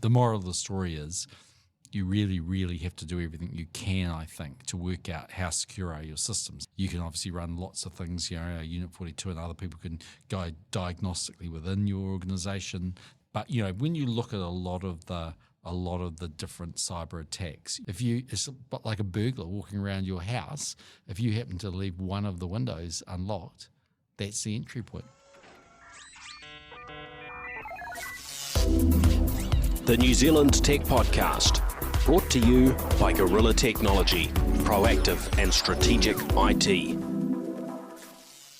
the moral of the story is you really, really have to do everything you can, I think, to work out how secure are your systems. You can obviously run lots of things, Unit 42 and other people can go diagnostically within your organisation. But, when you look at a lot of the different cyber attacks, it's like a burglar walking around your house. If you happen to leave one of the windows unlocked, that's the entry point. The New Zealand Tech Podcast, brought to you by Gorilla Technology, proactive and strategic IT.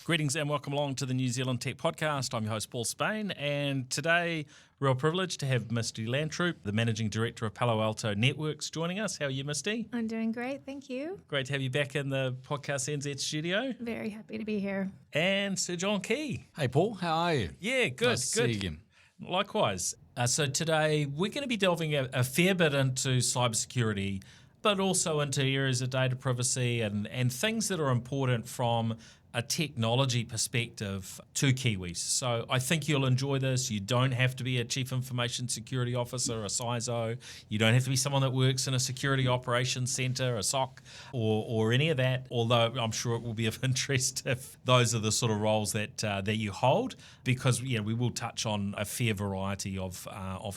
Greetings and welcome along to the New Zealand Tech Podcast. I'm your host, Paul Spain, and today, real privilege to have Misti Landtroop, the Managing Director of Palo Alto Networks, joining us. How are you, Misti? I'm doing great, thank you. Great to have you back in the Podcast NZ studio. Very happy to be here. And Sir John Key. Hey, Paul, how are you? Yeah, good. Nice to see you again. Likewise. So today, we're going to be delving a fair bit into cybersecurity, but also into areas of data privacy and things that are important from a technology perspective to Kiwis. So I think you'll enjoy this. You don't have to be a Chief Information Security Officer, a CISO. You don't have to be someone that works in a security operations centre, a SOC, or any of that, although I'm sure it will be of interest if those are the sort of roles that you hold, because we will touch on a fair variety of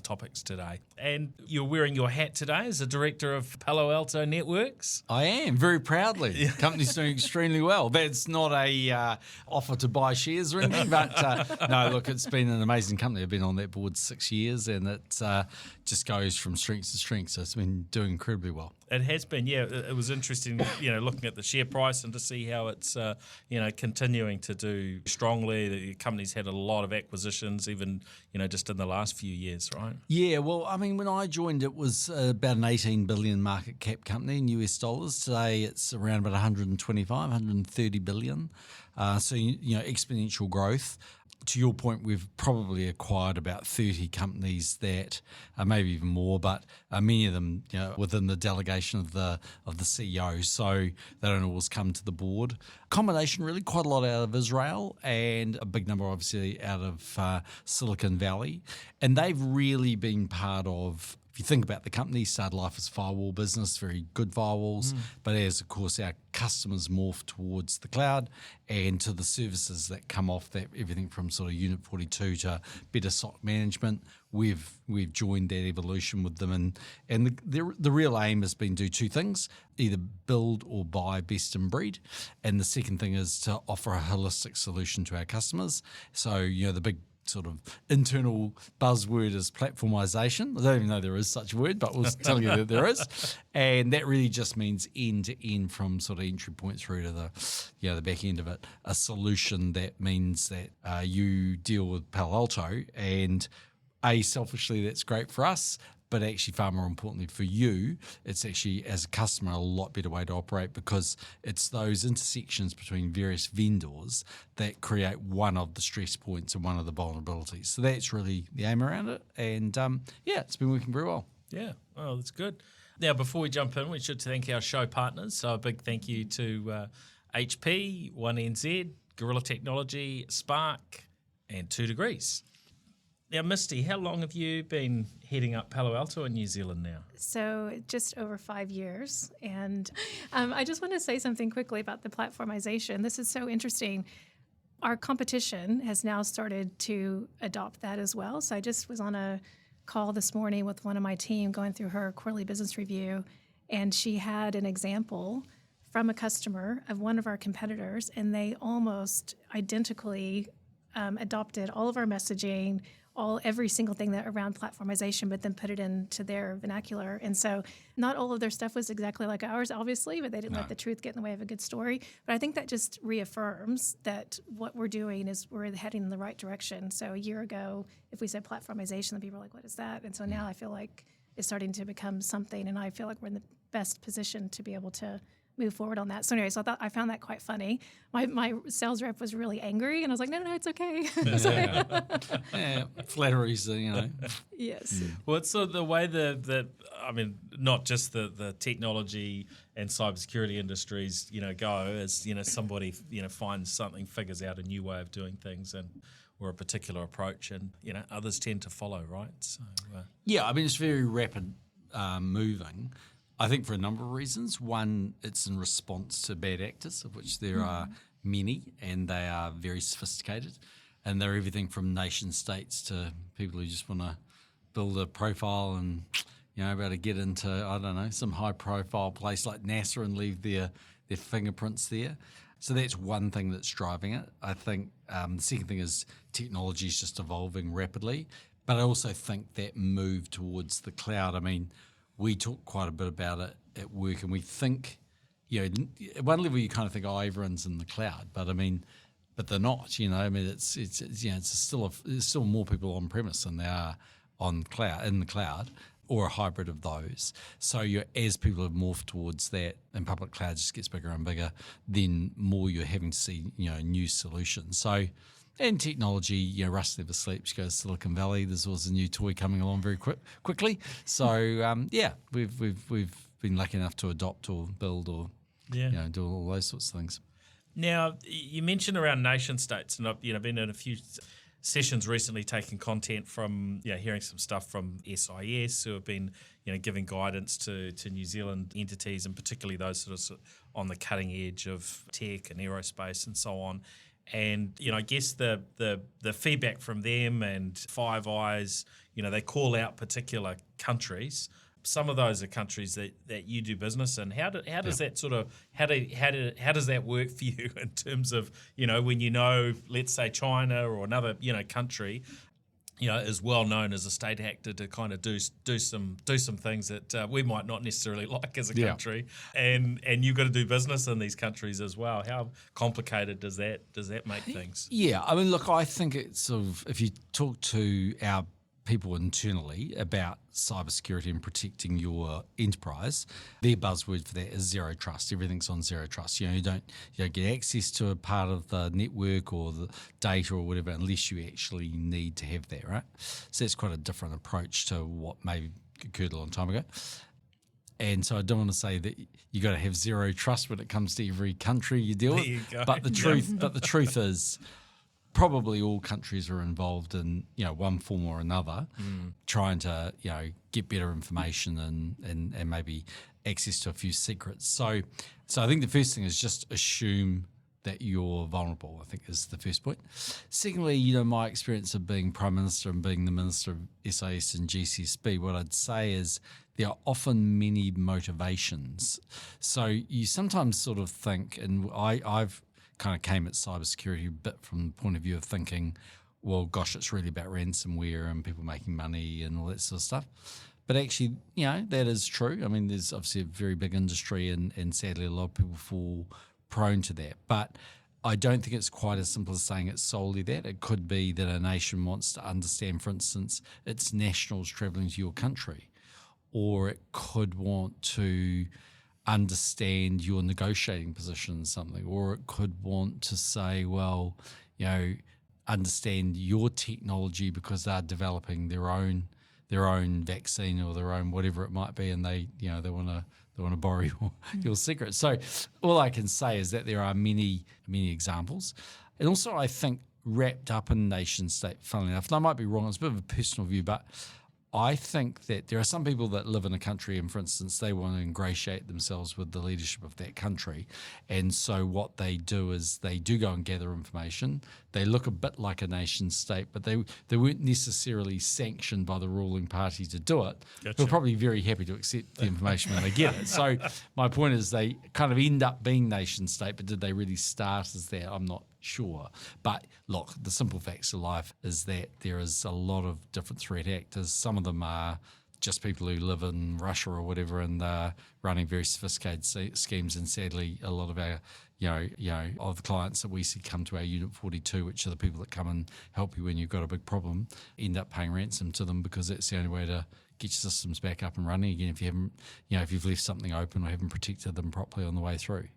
topics today. And you're wearing your hat today as a Director of Palo Alto Networks. I am, very proudly. The company's doing extremely well. That's not a offer to buy shares or anything, but no, look, it's been an amazing company. I've been on that board 6 years, and it just goes from strength to strength, so it's been doing incredibly well. It has been, yeah. It was interesting, looking at the share price and to see how it's, continuing to do strongly. The company's had a lot of acquisitions, even, just in the last few years, right? Yeah, well, I mean, when I joined, it was about an 18 billion market cap company in US dollars. Today, it's around about 125, 130 billion. So, exponential growth. To your point, we've probably acquired about 30 companies that, maybe even more, but many of them, within the delegation of the CEO, so they don't always come to the board. Combination, really, quite a lot out of Israel and a big number, obviously, out of Silicon Valley, and they've really been part of. If you think about the company, started life as a firewall business, very good firewalls, but as, of course, our customers morph towards the cloud and to the services that come off that, everything from sort of Unit 42 to better SOC management, we've joined that evolution with them. And the real aim has been to do two things, either build or buy best in breed. And the second thing is to offer a holistic solution to our customers. So, the big sort of internal buzzword is platformization. I don't even know there is such a word, but we'll tell you that there is. And that really just means end to end from sort of entry point through to the back end of it. A solution that means that you deal with Palo Alto, and selfishly that's great for us, but actually far more importantly for you, it's actually, as a customer, a lot better way to operate, because it's those intersections between various vendors that create one of the stress points and one of the vulnerabilities. So that's really the aim around it. And it's been working very well. Yeah, well, that's good. Now, before we jump in, we should thank our show partners. So a big thank you to HP, 1NZ, Gorilla Technology, Spark, and 2 Degrees. Now, Misti, how long have you been heading up Palo Alto in New Zealand now? So just over 5 years. And I just want to say something quickly about the platformization. This is so interesting. Our competition has now started to adopt that as well. So I just was on a call this morning with one of my team going through her quarterly business review, and she had an example from a customer of one of our competitors, and they almost identically adopted all of our messaging, every single thing that around platformization, but then put it into their vernacular. And so not all of their stuff was exactly like ours, obviously, but they didn't let the truth get in the way of a good story. But I think that just reaffirms that what we're doing is we're heading in the right direction. So a year ago, if we said platformization, then people were like, what is that? And so now I feel like it's starting to become something, and I feel like we're in the best position to be able to move forward on that. So anyway, so I found that quite funny. My sales rep was really angry, and I was like, no, it's okay. Flattery's, Yes. Well, it's sort of the way that not just the technology and cybersecurity industries, go as, somebody, finds something, figures out a new way of doing things, and or a particular approach, and others tend to follow, right? So Yeah, I mean, it's very rapid moving. I think for a number of reasons. One, it's in response to bad actors, of which there are many, and they are very sophisticated. And they're everything from nation states to people who just want to build a profile and, be able to get into, I don't know, some high profile place like NASA and leave their fingerprints there. So that's one thing that's driving it. I think the second thing is technology is just evolving rapidly. But I also think that move towards the cloud, I mean, we talk quite a bit about it at work, and we think, at one level you kind of think, everyone's in the cloud. But I mean, but they're not. I mean, it's there's still more people on premise than there are in the cloud, or a hybrid of those. So as people have morphed towards that, and public cloud just gets bigger and bigger, then more you're having to see new solutions. So, and technology, Russ never sleeps. She goes to Silicon Valley. There's always a new toy coming along very quickly. So we've been lucky enough to adopt or build or do all those sorts of things. Now, you mentioned around nation states, and I've been in a few sessions recently taking content from, hearing some stuff from SIS, who have been, giving guidance to New Zealand entities, and particularly those sort of on the cutting edge of tech and aerospace and so on. And, I guess the feedback from them and Five Eyes, they call out particular countries. Some of those are countries that you do business in. How does that sort of how does that work for you in terms of when let's say China or another country is well known as a state actor to kind of do some things that we might not necessarily like as a country, and you've got to do business in these countries as well. How complicated does that make things? Yeah, I mean, look, I think it's sort of, if you talk to our people internally about cybersecurity and protecting your enterprise, their buzzword for that is zero trust. Everything's on zero trust. You don't get access to a part of the network or the data or whatever unless you actually need to have that, right? So that's quite a different approach to what maybe occurred a long time ago. And so I don't want to say that you got to have zero trust when it comes to every country you deal with. But the truth is, probably all countries are involved in one form or another, trying to get better information and maybe access to a few secrets. So I think the first thing is just assume that you're vulnerable, I think, is the first point. Secondly, my experience of being Prime Minister and being the Minister of SIS and GCSB, what I'd say is there are often many motivations. So you sometimes sort of think, and I've kind of came at cybersecurity a bit from the point of view of thinking, well, gosh, it's really about ransomware and people making money and all that sort of stuff. But actually, that is true. I mean, there's obviously a very big industry and sadly a lot of people fall prone to that. But I don't think it's quite as simple as saying it's solely that. It could be that a nation wants to understand, for instance, its nationals travelling to your country, or it could want to understand your negotiating position in something, or it could want to say, well, understand your technology because they're developing their own vaccine or their own whatever it might be, and they want to borrow your secrets. So all I can say is that there are many examples, and also I think wrapped up in nation state. Funnily enough, and I might be wrong. It's a bit of a personal view, but I think that there are some people that live in a country and, for instance, they want to ingratiate themselves with the leadership of that country. And so what they do is they do go and gather information. They look a bit like a nation state, but they weren't necessarily sanctioned by the ruling party to do it. Gotcha. They're probably very happy to accept the information when they get it. So my point is they kind of end up being nation state, but did they really start as that? I'm not sure. But look, the simple facts of life is that there is a lot of different threat actors. Some of them are just people who live in Russia or whatever, and they're running very sophisticated schemes. And sadly, a lot of our, of the clients that we see come to our Unit 42, which are the people that come and help you when you've got a big problem, end up paying ransom to them because that's the only way to get your systems back up and running again if you haven't, if you've left something open or haven't protected them properly on the way through.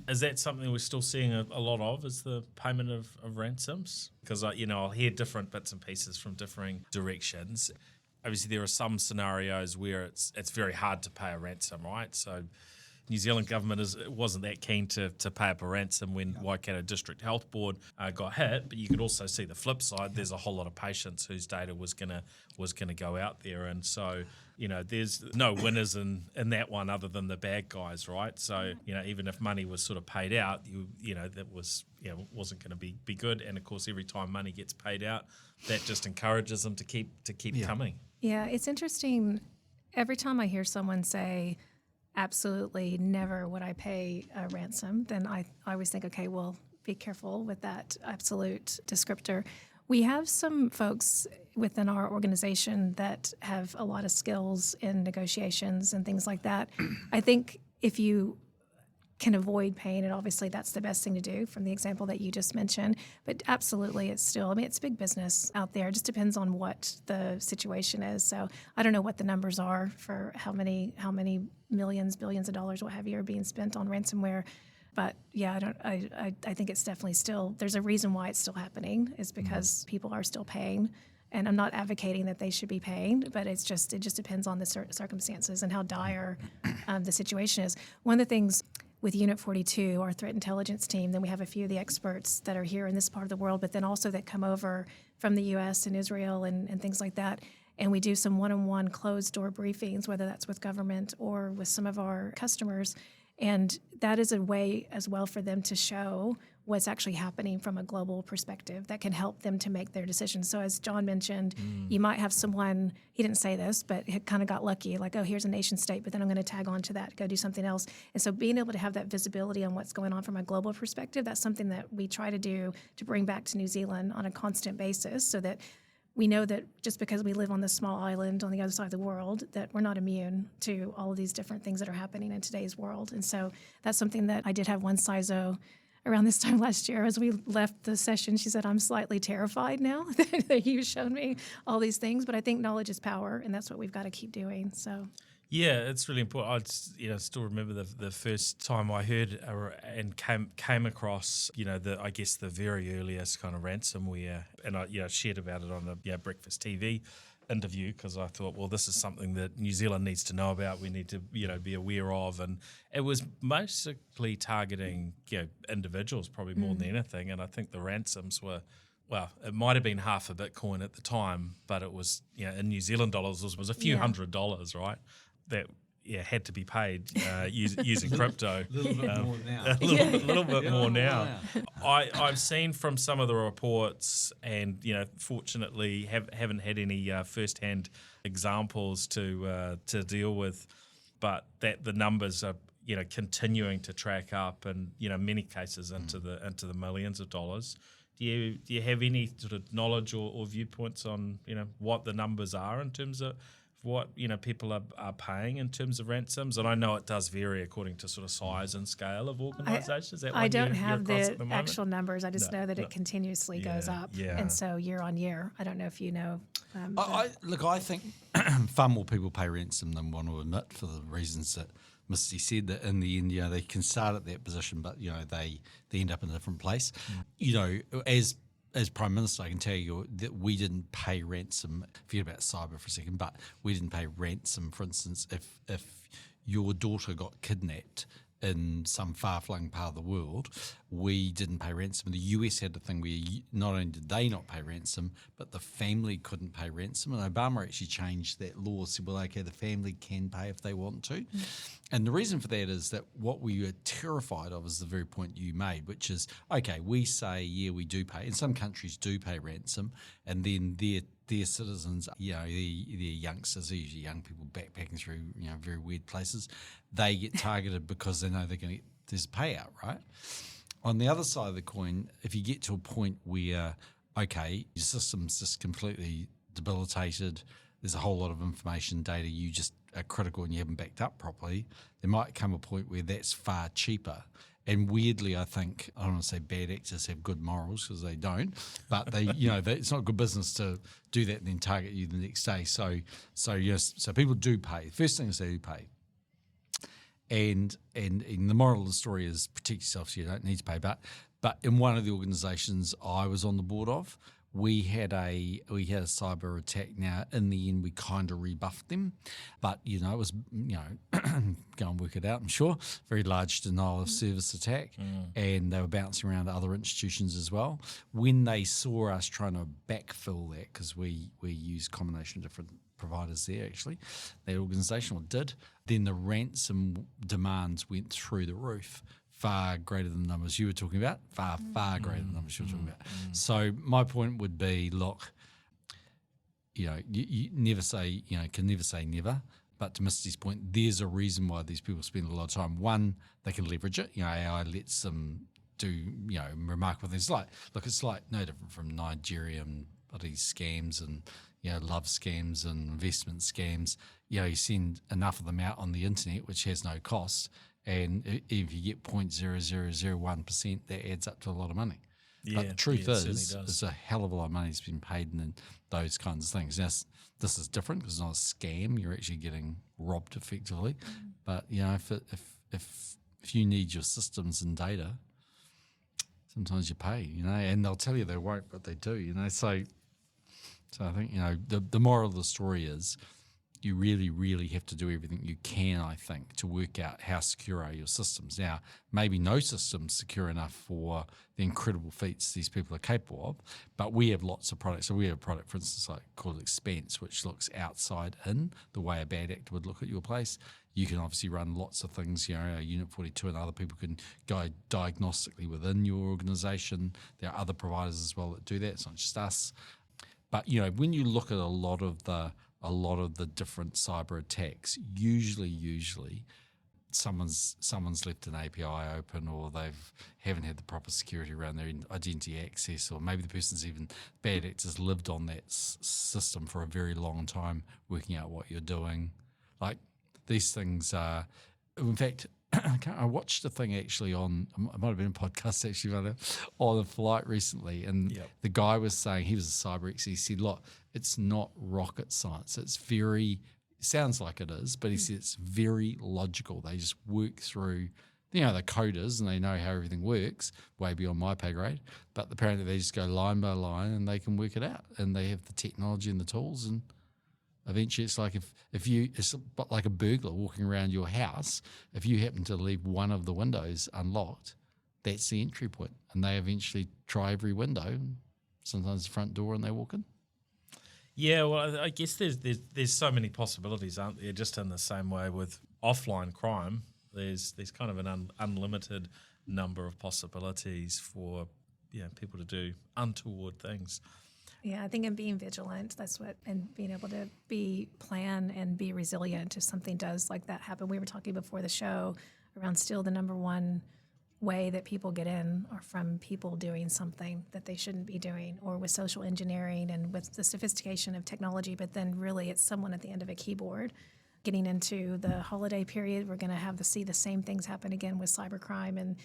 Is that something we're still seeing a lot of, is the payment of ransoms? Because, I'll hear different bits and pieces from differing directions. Obviously, there are some scenarios where it's very hard to pay a ransom, right? So, New Zealand government wasn't that keen to pay up a ransom when Waikato District Health Board got hit. But you could also see the flip side. There's a whole lot of patients whose data was gonna go out there, and so there's no winners in that one other than the bad guys, right? So even if money was sort of paid out, that was wasn't going to be good. And of course, every time money gets paid out, that just encourages them to keep coming. Yeah, it's interesting. Every time I hear someone say, absolutely never would I pay a ransom, then I always think, okay, well, be careful with that absolute descriptor. We have some folks within our organization that have a lot of skills in negotiations and things like that. I think if you can avoid paying, and obviously that's the best thing to do from the example that you just mentioned, but absolutely it's still, it's big business out there. It just depends on what the situation is. So I don't know what the numbers are for how many millions, billions of dollars, what have you, are being spent on ransomware. But yeah, I think it's definitely still, there's a reason why it's still happening, is because people are still paying. And I'm not advocating that they should be paying, but it just depends on the circumstances and how dire the situation is. One of the things with Unit 42, our threat intelligence team, then we have a few of the experts that are here in this part of the world, but then also that come over from the U.S. and Israel and things like that. And we do some one-on-one closed-door briefings, whether that's with government or with some of our customers. And that is a way as well for them to show what's actually happening from a global perspective that can help them to make their decisions. So as John mentioned, you might have someone, he didn't say this, but he kind of got lucky, like, oh, here's a nation state, but then I'm going to tag on to that, go do something else. And so being able to have that visibility on what's going on from a global perspective, that's something that we try to do to bring back to New Zealand on a constant basis, so that we know that just because we live on this small island on the other side of the world, that we're not immune to all of these different things that are happening in today's world. And so that's something that I did have one CISO around this time last year. As we left the session, she said, I'm slightly terrified now that you've shown me all these things, but I think knowledge is power, and that's what we've got to keep doing. So. Yeah, it's really important. I still remember the first time I heard and came across the very earliest kind of ransomware, and I shared about it on a Breakfast TV interview, because I thought, well, this is something that New Zealand needs to know about. We need to be aware of, and it was basically targeting individuals probably more than anything. And I think the ransoms were, well, it might have been half a Bitcoin at the time, but it was in New Zealand dollars was a few $100s, right? That had to be paid using crypto. A little bit more now. A little bit more now. I've seen from some of the reports, and fortunately haven't had any first-hand examples to deal with, but that the numbers are continuing to track up, and many cases into the millions of dollars. Do you have any sort of knowledge or viewpoints on what the numbers are in terms of what people are paying in terms of ransoms? And I know it does vary according to sort of size and scale of organisations. I don't have the actual numbers. I just know that it continuously goes up, and so year on year. I don't know if you know. I think far more people pay ransom than want to admit, for the reasons that Misti said, that in the end, they can start at that position, but they end up in a different place. As Prime Minister, I can tell you that we didn't pay ransom. Forget about cyber for a second, but we didn't pay ransom, for instance, if your daughter got kidnapped in some far-flung part of the world, we didn't pay ransom. The US had a thing where not only did they not pay ransom, but the family couldn't pay ransom. And Obama actually changed that law, said, well, okay, the family can pay if they want to. And the reason for that is that what we were terrified of is the very point you made, which is, okay, we say, yeah, we do pay. And some countries do pay ransom, and then their citizens, their youngsters, usually young people backpacking through, very weird places, they get targeted because they know they're going to get, there's a payout, right? On the other side of the coin, if you get to a point where, okay, your system's just completely debilitated, there's a whole lot of information, data you just are critical and you haven't backed up properly, there might come a point where that's far cheaper. And weirdly, I think, I don't want to say bad actors have good morals, because they don't, but they, it's not good business to do that and then target you the next day. So people do pay. First thing is they do pay. And the moral of the story is protect yourself, so you don't need to pay. But in one of the organisations I was on the board of, we had a cyber attack. Now, in the end, we kind of rebuffed them, but it was go and work it out. I'm sure very large denial of service attack, and they were bouncing around other institutions as well. When they saw us trying to backfill that, because we use a combination of different providers there, actually, that organisation did, then the ransom demands went through the roof. Far greater than the numbers you were talking about, far greater than the numbers you were talking about. So my point would be, look, you never say, can never say never, but to Misti's point, there's a reason why these people spend a lot of time. One, they can leverage it. AI lets them do, remarkable things. It's like no different from Nigerian bloody scams and, love scams and investment scams. You send enough of them out on the internet, which has no cost. And if you get 0.0001%, that adds up to a lot of money. Yeah, but the truth is, does. there's a hell of a lot of money that's been paid in those kinds of things. Now, this is different because it's not a scam. You're actually getting robbed effectively. But if you need your systems and data, sometimes you pay. And they'll tell you they won't, but they do. So I think the moral of the story is, you really, really have to do everything you can, I think, to work out how secure are your systems. Now, maybe no system's secure enough for the incredible feats these people are capable of, but we have lots of products. So we have a product, for instance, called Expanse, which looks outside in, the way a bad actor would look at your place. You can obviously run lots of things, Unit 42 and other people can go diagnostically within your organisation. There are other providers as well that do that. It's not just us. But, when you look at a lot of the different cyber attacks, usually someone's left an API open, or haven't had the proper security around their identity access, or maybe the person's even bad actors lived on that system for a very long time, working out what you're doing. Like, these things are, in fact, I watched a thing actually on, it might have been a podcast actually, on a flight recently, and the guy was saying, he was a cyber expert, he said, look, it's not rocket science. It's sounds like it is, but he said it's very logical. They just work through, the coders, and they know how everything works, way beyond my pay grade, but apparently they just go line by line and they can work it out, and they have the technology and the tools, and eventually it's like it's like a burglar walking around your house. If you happen to leave one of the windows unlocked, that's the entry point, and they eventually try every window, sometimes the front door, and they walk in. Yeah, well, I guess there's so many possibilities, aren't there? Just in the same way with offline crime, there's kind of an unlimited number of possibilities for people to do untoward things. Yeah, I think in being vigilant, and being able to plan and be resilient if something does like that happen. We were talking before the show around still the number one way that people get in are from people doing something that they shouldn't be doing, or with social engineering and with the sophistication of technology. But then really it's someone at the end of a keyboard. Getting into the holiday period, we're going to see the same things happen again with cybercrime and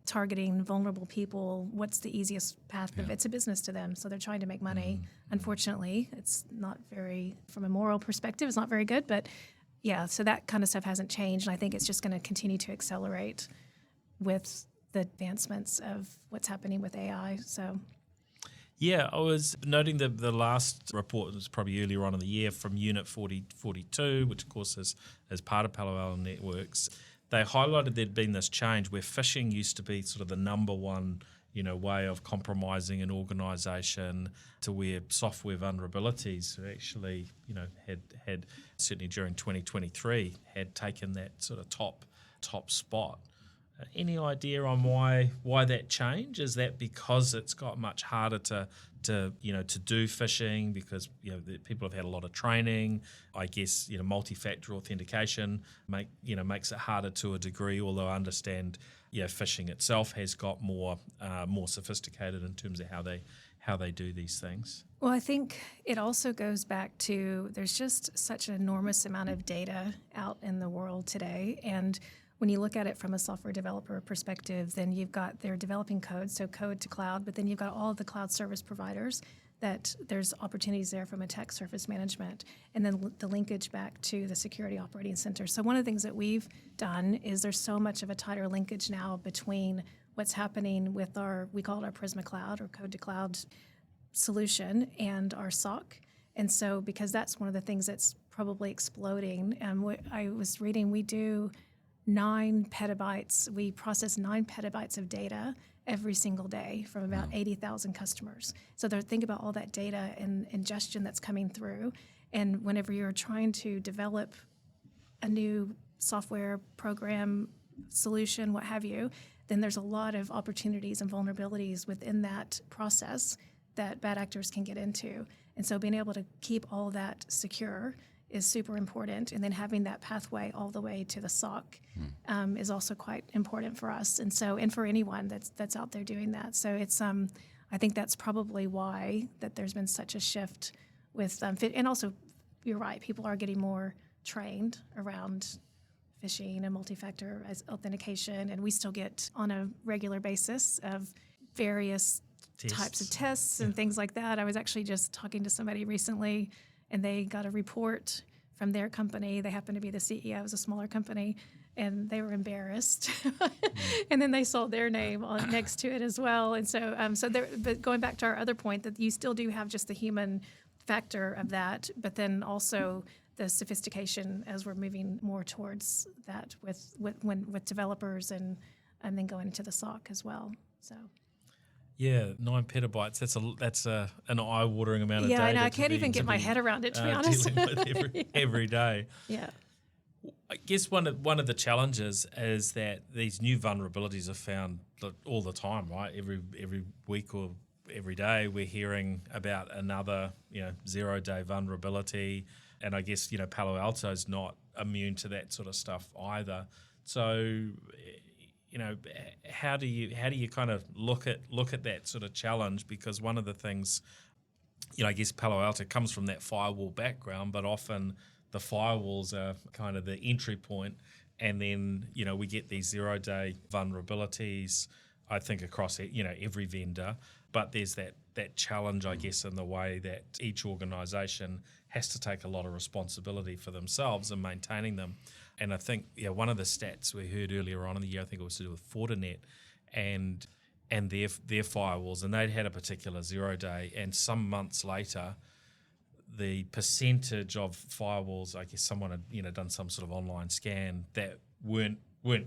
targeting vulnerable people. What's the easiest path? It's a business to them, so they're trying to make money. Unfortunately, it's not very, from a moral perspective, it's not very good. But so that kind of stuff hasn't changed, and I think it's just going to continue to accelerate with the advancements of what's happening with AI. So, yeah, I was noting the last report was probably earlier on in the year from Unit 42, which of course is part of Palo Alto Networks. They highlighted there'd been this change where phishing used to be sort of the number one way of compromising an organisation, to where software vulnerabilities actually had certainly during 2023 had taken that sort of top spot. Any idea on why that change? Is that because it's got much harder to do phishing, because people have had a lot of training? I guess multi-factor authentication makes it harder to a degree, although I understand phishing itself has got more sophisticated in terms of how they do these things. Well, I think it also goes back to, there's just such an enormous amount of data out in the world today, and when you look at it from a software developer perspective, then they're developing code, so code to cloud, but then you've got all of the cloud service providers that there's opportunities there from attack surface management, and then the linkage back to the security operating center. So one of the things that we've done is there's so much of a tighter linkage now between what's happening with we call it our Prisma Cloud or code to cloud solution and our SOC. And so because that's one of the things that's probably exploding, I was reading we do 9 petabytes. We process 9 petabytes of data every single day from about 80,000 customers. So think about all that data and ingestion that's coming through. And whenever you're trying to develop a new software program, solution, what have you, then there's a lot of opportunities and vulnerabilities within that process that bad actors can get into. And so being able to keep all that secure is super important. And then having that pathway all the way to the SOC is also quite important for us. And so, and for anyone that's out there doing that. So it's, I think that's probably why that there's been such a shift with, and also you're right, people are getting more trained around phishing and multi-factor authentication. And we still get on a regular basis of various types of tests and things like that. I was actually just talking to somebody recently, and they got a report from their company. They happened to be the CEO of a smaller company, and they were embarrassed. And then they saw their name on next to it as well. And so, but going back to our other point, that you still do have just the human factor of that, but then also the sophistication as we're moving more towards that with developers and then going into the SOC as well. So. Yeah, 9 petabytes. That's an eye-watering amount of data. Yeah, I know. I can't even get my head around it, to be honest. Dealing with every day. Yeah. I guess one of the challenges is that these new vulnerabilities are found all the time, right? Every week or every day we're hearing about another 0-day vulnerability, and I guess Palo Alto's not immune to that sort of stuff either. So how do you kind of look at that sort of challenge? Because one of the things, I guess Palo Alto comes from that firewall background, but often the firewalls are kind of the entry point, and then we get these 0-day vulnerabilities, I think, across every vendor. But there's that challenge, I guess, in the way that each organisation has to take a lot of responsibility for themselves and maintaining them. And I think one of the stats we heard earlier on in the year, I think it was to do with Fortinet and their firewalls, and they'd had a particular 0-day, and some months later, the percentage of firewalls, I guess someone had done some sort of online scan that weren't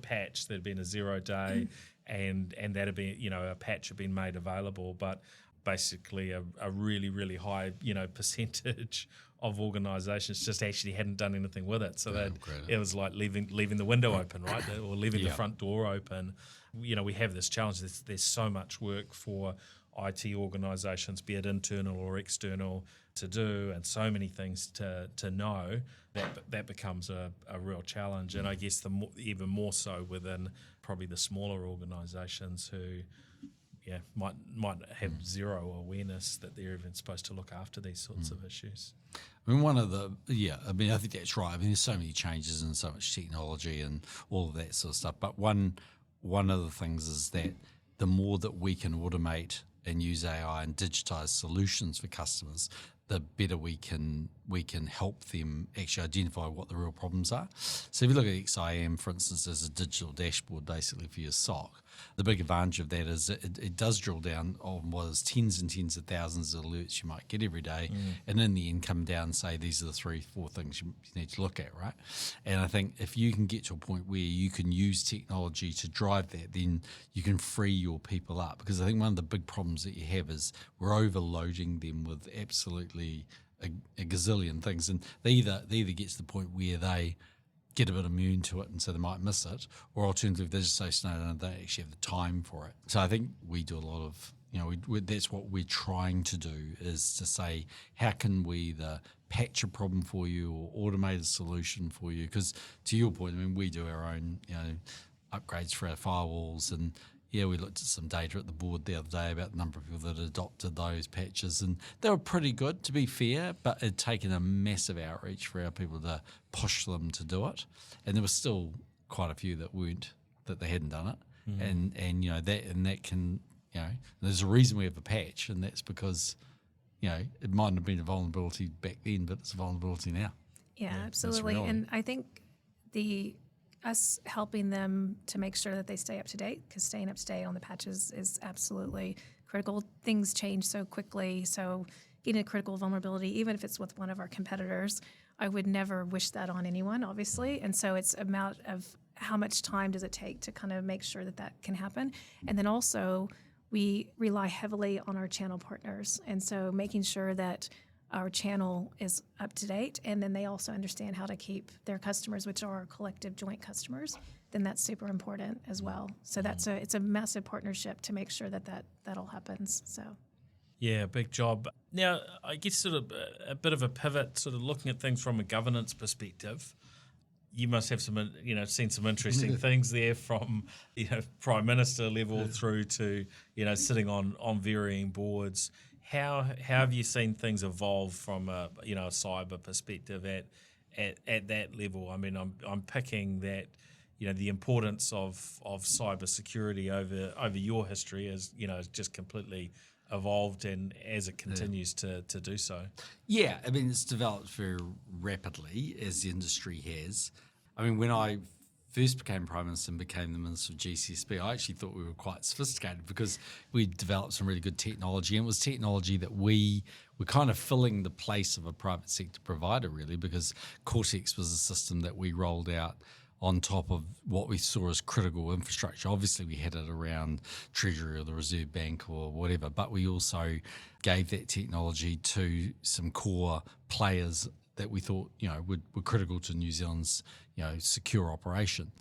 patched. There'd been a 0-day, and that had been a patch had been made available, but basically a really, really high percentage of organisations just actually hadn't done anything with it. So that it was like leaving the window open, right, or leaving the front door open. We have this challenge. There's so much work for IT organisations, be it internal or external, to do, and so many things to know that becomes a real challenge. And I guess even more so within probably the smaller organisations who might have zero awareness that they're even supposed to look after these sorts of issues. I mean, I think that's right. I mean, there's so many changes and so much technology and all of that sort of stuff. But one of the things is that the more that we can automate and use AI and digitize solutions for customers, the better we can help them actually identify what the real problems are. So if you look at XIM, for instance, as a digital dashboard basically for your SOC, the big advantage of that is it does drill down on what is tens and tens of thousands of alerts you might get every day, and in the end come down and say these are the 3-4 things you need to look at, right? And I think if you can get to a point where you can use technology to drive that, then you can free your people up. Because I think one of the big problems that you have is we're overloading them with absolutely a gazillion things, and they either get to the point where they get a bit immune to it and so they might miss it, or alternatively they're just so snowed in they don't actually have the time for it. So I think we do a lot of, that's what we're trying to do, is to say, how can we either patch a problem for you or automate a solution for you? Because to your point, I mean, we do our own, upgrades for our firewalls, and we looked at some data at the board the other day about the number of people that adopted those patches, and they were pretty good, to be fair, but it had taken a massive outreach for our people to push them to do it, and there were still quite a few that they hadn't done it, and that can, there's a reason we have a patch, and that's because it mightn't have been a vulnerability back then, but it's a vulnerability now. Yeah, absolutely, and I think us helping them to make sure that they stay up to date, because staying up to date on the patches is absolutely critical things change so quickly. So getting a critical vulnerability, even if it's with one of our competitors, I would never wish that on anyone, obviously. And so it's amount of how much time does it take to kind of make sure that that can happen. And then also we rely heavily on our channel partners. And so making sure that our channel is up to date, and then they also understand how to keep their customers, which are our collective joint customers, then that's super important as well. So it's a massive partnership to make sure that all happens. So. Yeah, big job. Now, I guess sort of a bit of a pivot, sort of looking at things from a governance perspective. You must have some, seen some interesting things there from, Prime Minister level through to, sitting on varying boards. How have you seen things evolve from a cyber perspective at that level? I mean, I'm picking that the importance of cyber security over your history is just completely evolved, and as it continues to do so. Yeah, I mean, it's developed very rapidly, as the industry has. I mean, when I first became Prime Minister and became the Minister of GCSB, I actually thought we were quite sophisticated because we developed some really good technology, and it was technology that we were kind of filling the place of a private sector provider, really, because Cortex was a system that we rolled out on top of what we saw as critical infrastructure. Obviously, we had it around Treasury or the Reserve Bank or whatever, but we also gave that technology to some core players that we thought, were critical to New Zealand's, secure operation.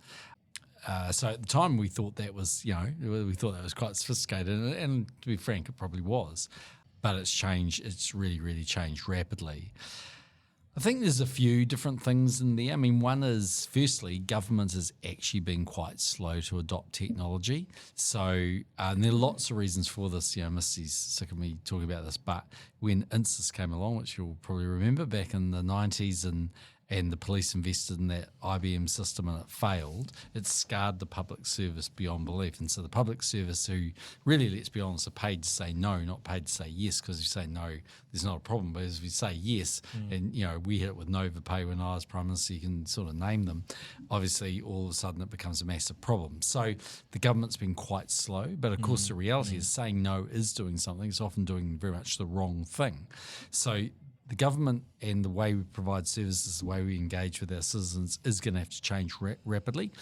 So at the time, we thought that was, we thought that was quite sophisticated, and to be frank, it probably was. But it's changed. It's really, really changed rapidly. I think there's a few different things in there. I mean, one is, firstly, government has actually been quite slow to adopt technology. So, and there are lots of reasons for this. Misti's sick of me talking about this, but when INSIS came along, which you'll probably remember back in the 90s, and the police invested in that IBM system and it failed, it scarred the public service beyond belief. And so the public service, who really, let's be honest, are paid to say no, not paid to say yes, because if you say no, there's not a problem. But if you say yes, and we had it with NovaPay when I was Prime Minister, you can sort of name them, obviously all of a sudden it becomes a massive problem. So the government's been quite slow, but of course the reality is saying no is doing something. It's often doing very much the wrong thing. So the government and the way we provide services, the way we engage with our citizens is going to have to change rapidly.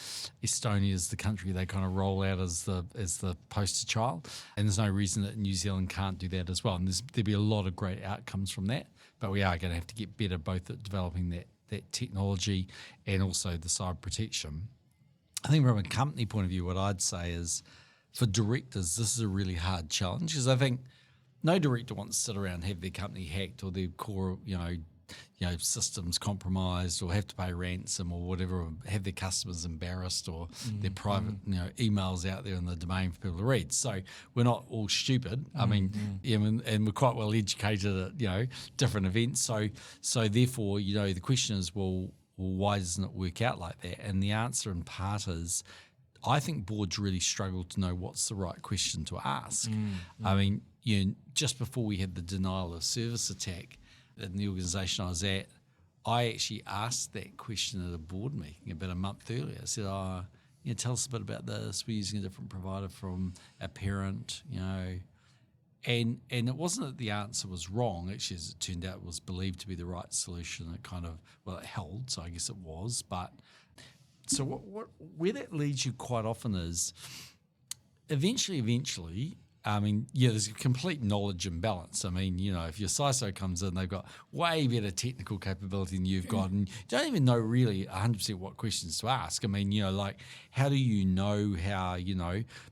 Estonia is the country they kind of roll out as the poster child, and there's no reason that New Zealand can't do that as well. And there'll be a lot of great outcomes from that, but we are going to have to get better both at developing that technology and also the cyber protection. I think from a company point of view, what I'd say is for directors, this is a really hard challenge, because I think no director wants to sit around and have their company hacked or their core, systems compromised, or have to pay ransom or whatever, or have their customers embarrassed, or their private, emails out there in the domain for people to read. So we're not all stupid. I mean, and we're quite well educated at, different events. So therefore, the question is, well, why doesn't it work out like that? And the answer in part is, I think boards really struggle to know what's the right question to ask. I mean, just before we had the denial of service attack in the organisation I was at, I actually asked that question at a board meeting about a month earlier. I said, tell us a bit about this. We're using a different provider from a parent, And it wasn't that the answer was wrong. Actually, as it turned out, it was believed to be the right solution. It it held, so I guess it was. But so where that leads you quite often is eventually, I mean, there's a complete knowledge imbalance. I mean, if your CISO comes in, they've got way better technical capability than you've got, and you don't even know really 100% what questions to ask. I mean, how do you know how,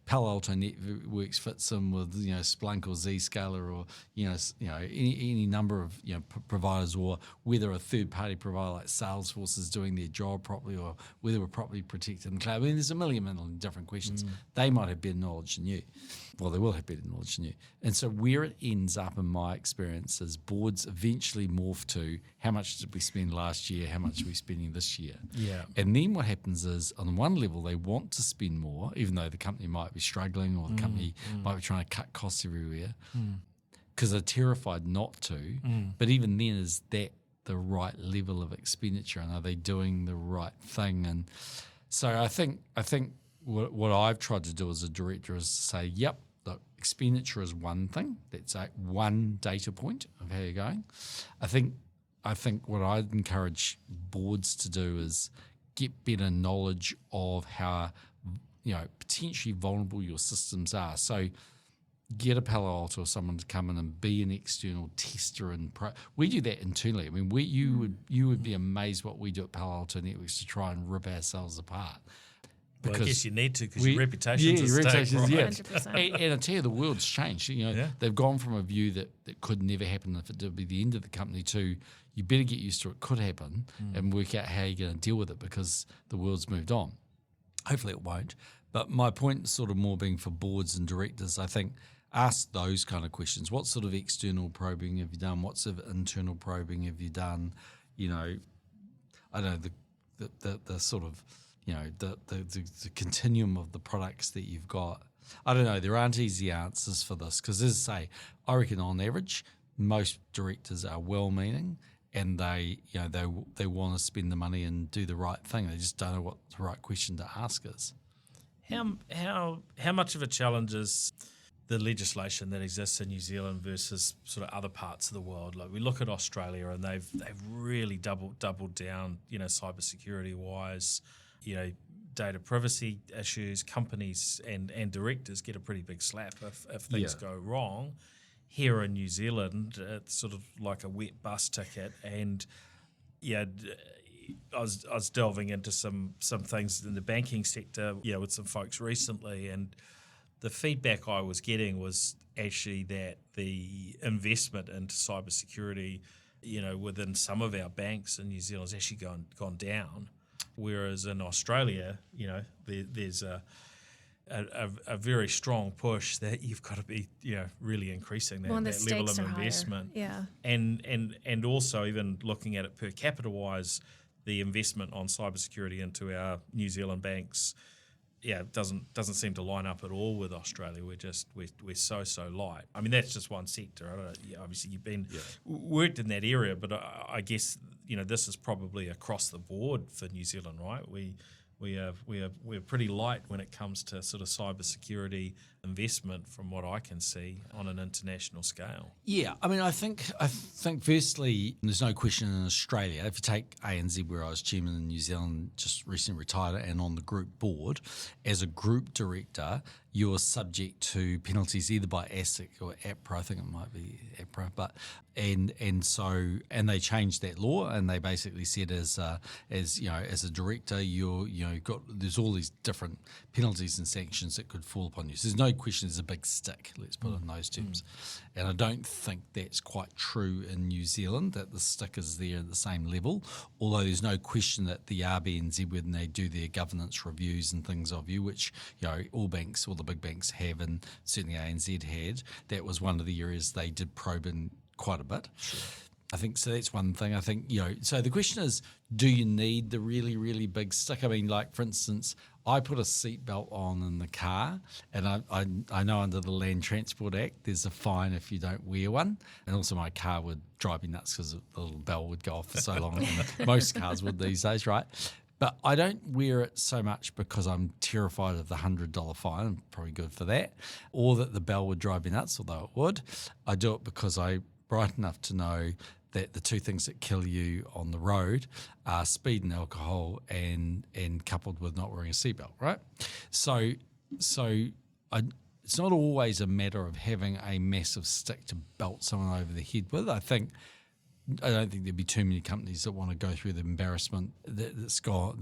Palo Alto Networks fits in with, Splunk or Zscaler or, any number of, providers, or whether a third-party provider like Salesforce is doing their job properly, or whether we're properly protected in the cloud. I mean, there's a million different questions. They might have better knowledge than you. Well, they will have better knowledge than you. And so where it ends up, in my experience, is boards eventually morph to how much did we spend last year, how much are we spending this year? Yeah. And then what happens is, on one level, they want to spend more, even though the company might be struggling, or the company might be trying to cut costs everywhere, because they're terrified not to. But even then, is that the right level of expenditure, and are they doing the right thing? And so I think what I've tried to do as a director is to say, yep, look, expenditure is one thing. That's one data point of how you're going. I think what I'd encourage boards to do is get better knowledge of how, potentially vulnerable your systems are. So get a Palo Alto or someone to come in and be an external tester. And we do that internally. I mean, you would be amazed what we do at Palo Alto Networks to try and rip ourselves apart. Well, I guess you need to because your reputation's at stake, right? Yeah. 100%. And I tell you, the world's changed. They've gone from a view that could never happen if it did be the end of the company to you better get used to it could happen and work out how you're going to deal with it because the world's moved on. Hopefully it won't. But my point sort of more being for boards and directors, I think, ask those kind of questions. What sort of external probing have you done? What sort of internal probing have you done? I don't know, the sort of, the continuum of the products that you've got. I don't know. There aren't easy answers for this because, as I say, I reckon on average, most directors are well-meaning and they want to spend the money and do the right thing. They just don't know what the right question to ask is. How much of a challenge is the legislation that exists in New Zealand versus sort of other parts of the world? Like we look at Australia and they've really doubled down, cybersecurity wise, data privacy issues, companies and directors get a pretty big slap if things go wrong. Here in New Zealand, it's sort of like a wet bus ticket, and I was delving into some things in the banking sector, with some folks recently, and the feedback I was getting was actually that the investment into cybersecurity, within some of our banks in New Zealand has actually gone down, whereas in Australia, there's a very strong push that you've got to be, really increasing that level of investment. Yeah. And also even looking at it per capita wise, the investment on cybersecurity into our New Zealand banks, doesn't seem to line up at all with Australia. We're so light. I mean, that's just one sector. I don't know. Obviously you've been worked in that area, but I guess this is probably across the board for New Zealand, right? We're pretty light when it comes to sort of cybersecurity investment, from what I can see, on an international scale. Yeah, I mean, I think firstly, there's no question in Australia. If you take ANZ, where I was chairman in New Zealand, just recently retired, and on the group board, as a group director, you're subject to penalties either by ASIC or APRA. I think it might be APRA, but and they changed that law, and they basically said as a director, there's all these different penalties and sanctions that could fall upon you. So there's no question there's a big stick. Let's put it in those terms. And I don't think that's quite true in New Zealand, that the stick is there at the same level. Although there's no question that the RBNZ, when they do their governance reviews and things of you, which all banks, all the big banks have, and certainly ANZ had, that was one of the areas they did probe in quite a bit. Sure. I think so. That's one thing. I think, so the question is, do you need the really, really big stick? I mean, like, for instance, I put a seatbelt on in the car, and I know under the Land Transport Act there's a fine if you don't wear one. And also my car would drive me nuts because the little bell would go off for so long. And most cars would these days, right? But I don't wear it so much because I'm terrified of the $100 fine. I'm probably good for that. Or that the bell would drive me nuts, although it would. I do it because I'm bright enough to know that the two things that kill you on the road are speed and alcohol, and coupled with not wearing a seatbelt, right? So it's not always a matter of having a massive stick to belt someone over the head with. I don't think there'd be too many companies that want to go through the embarrassment that's gone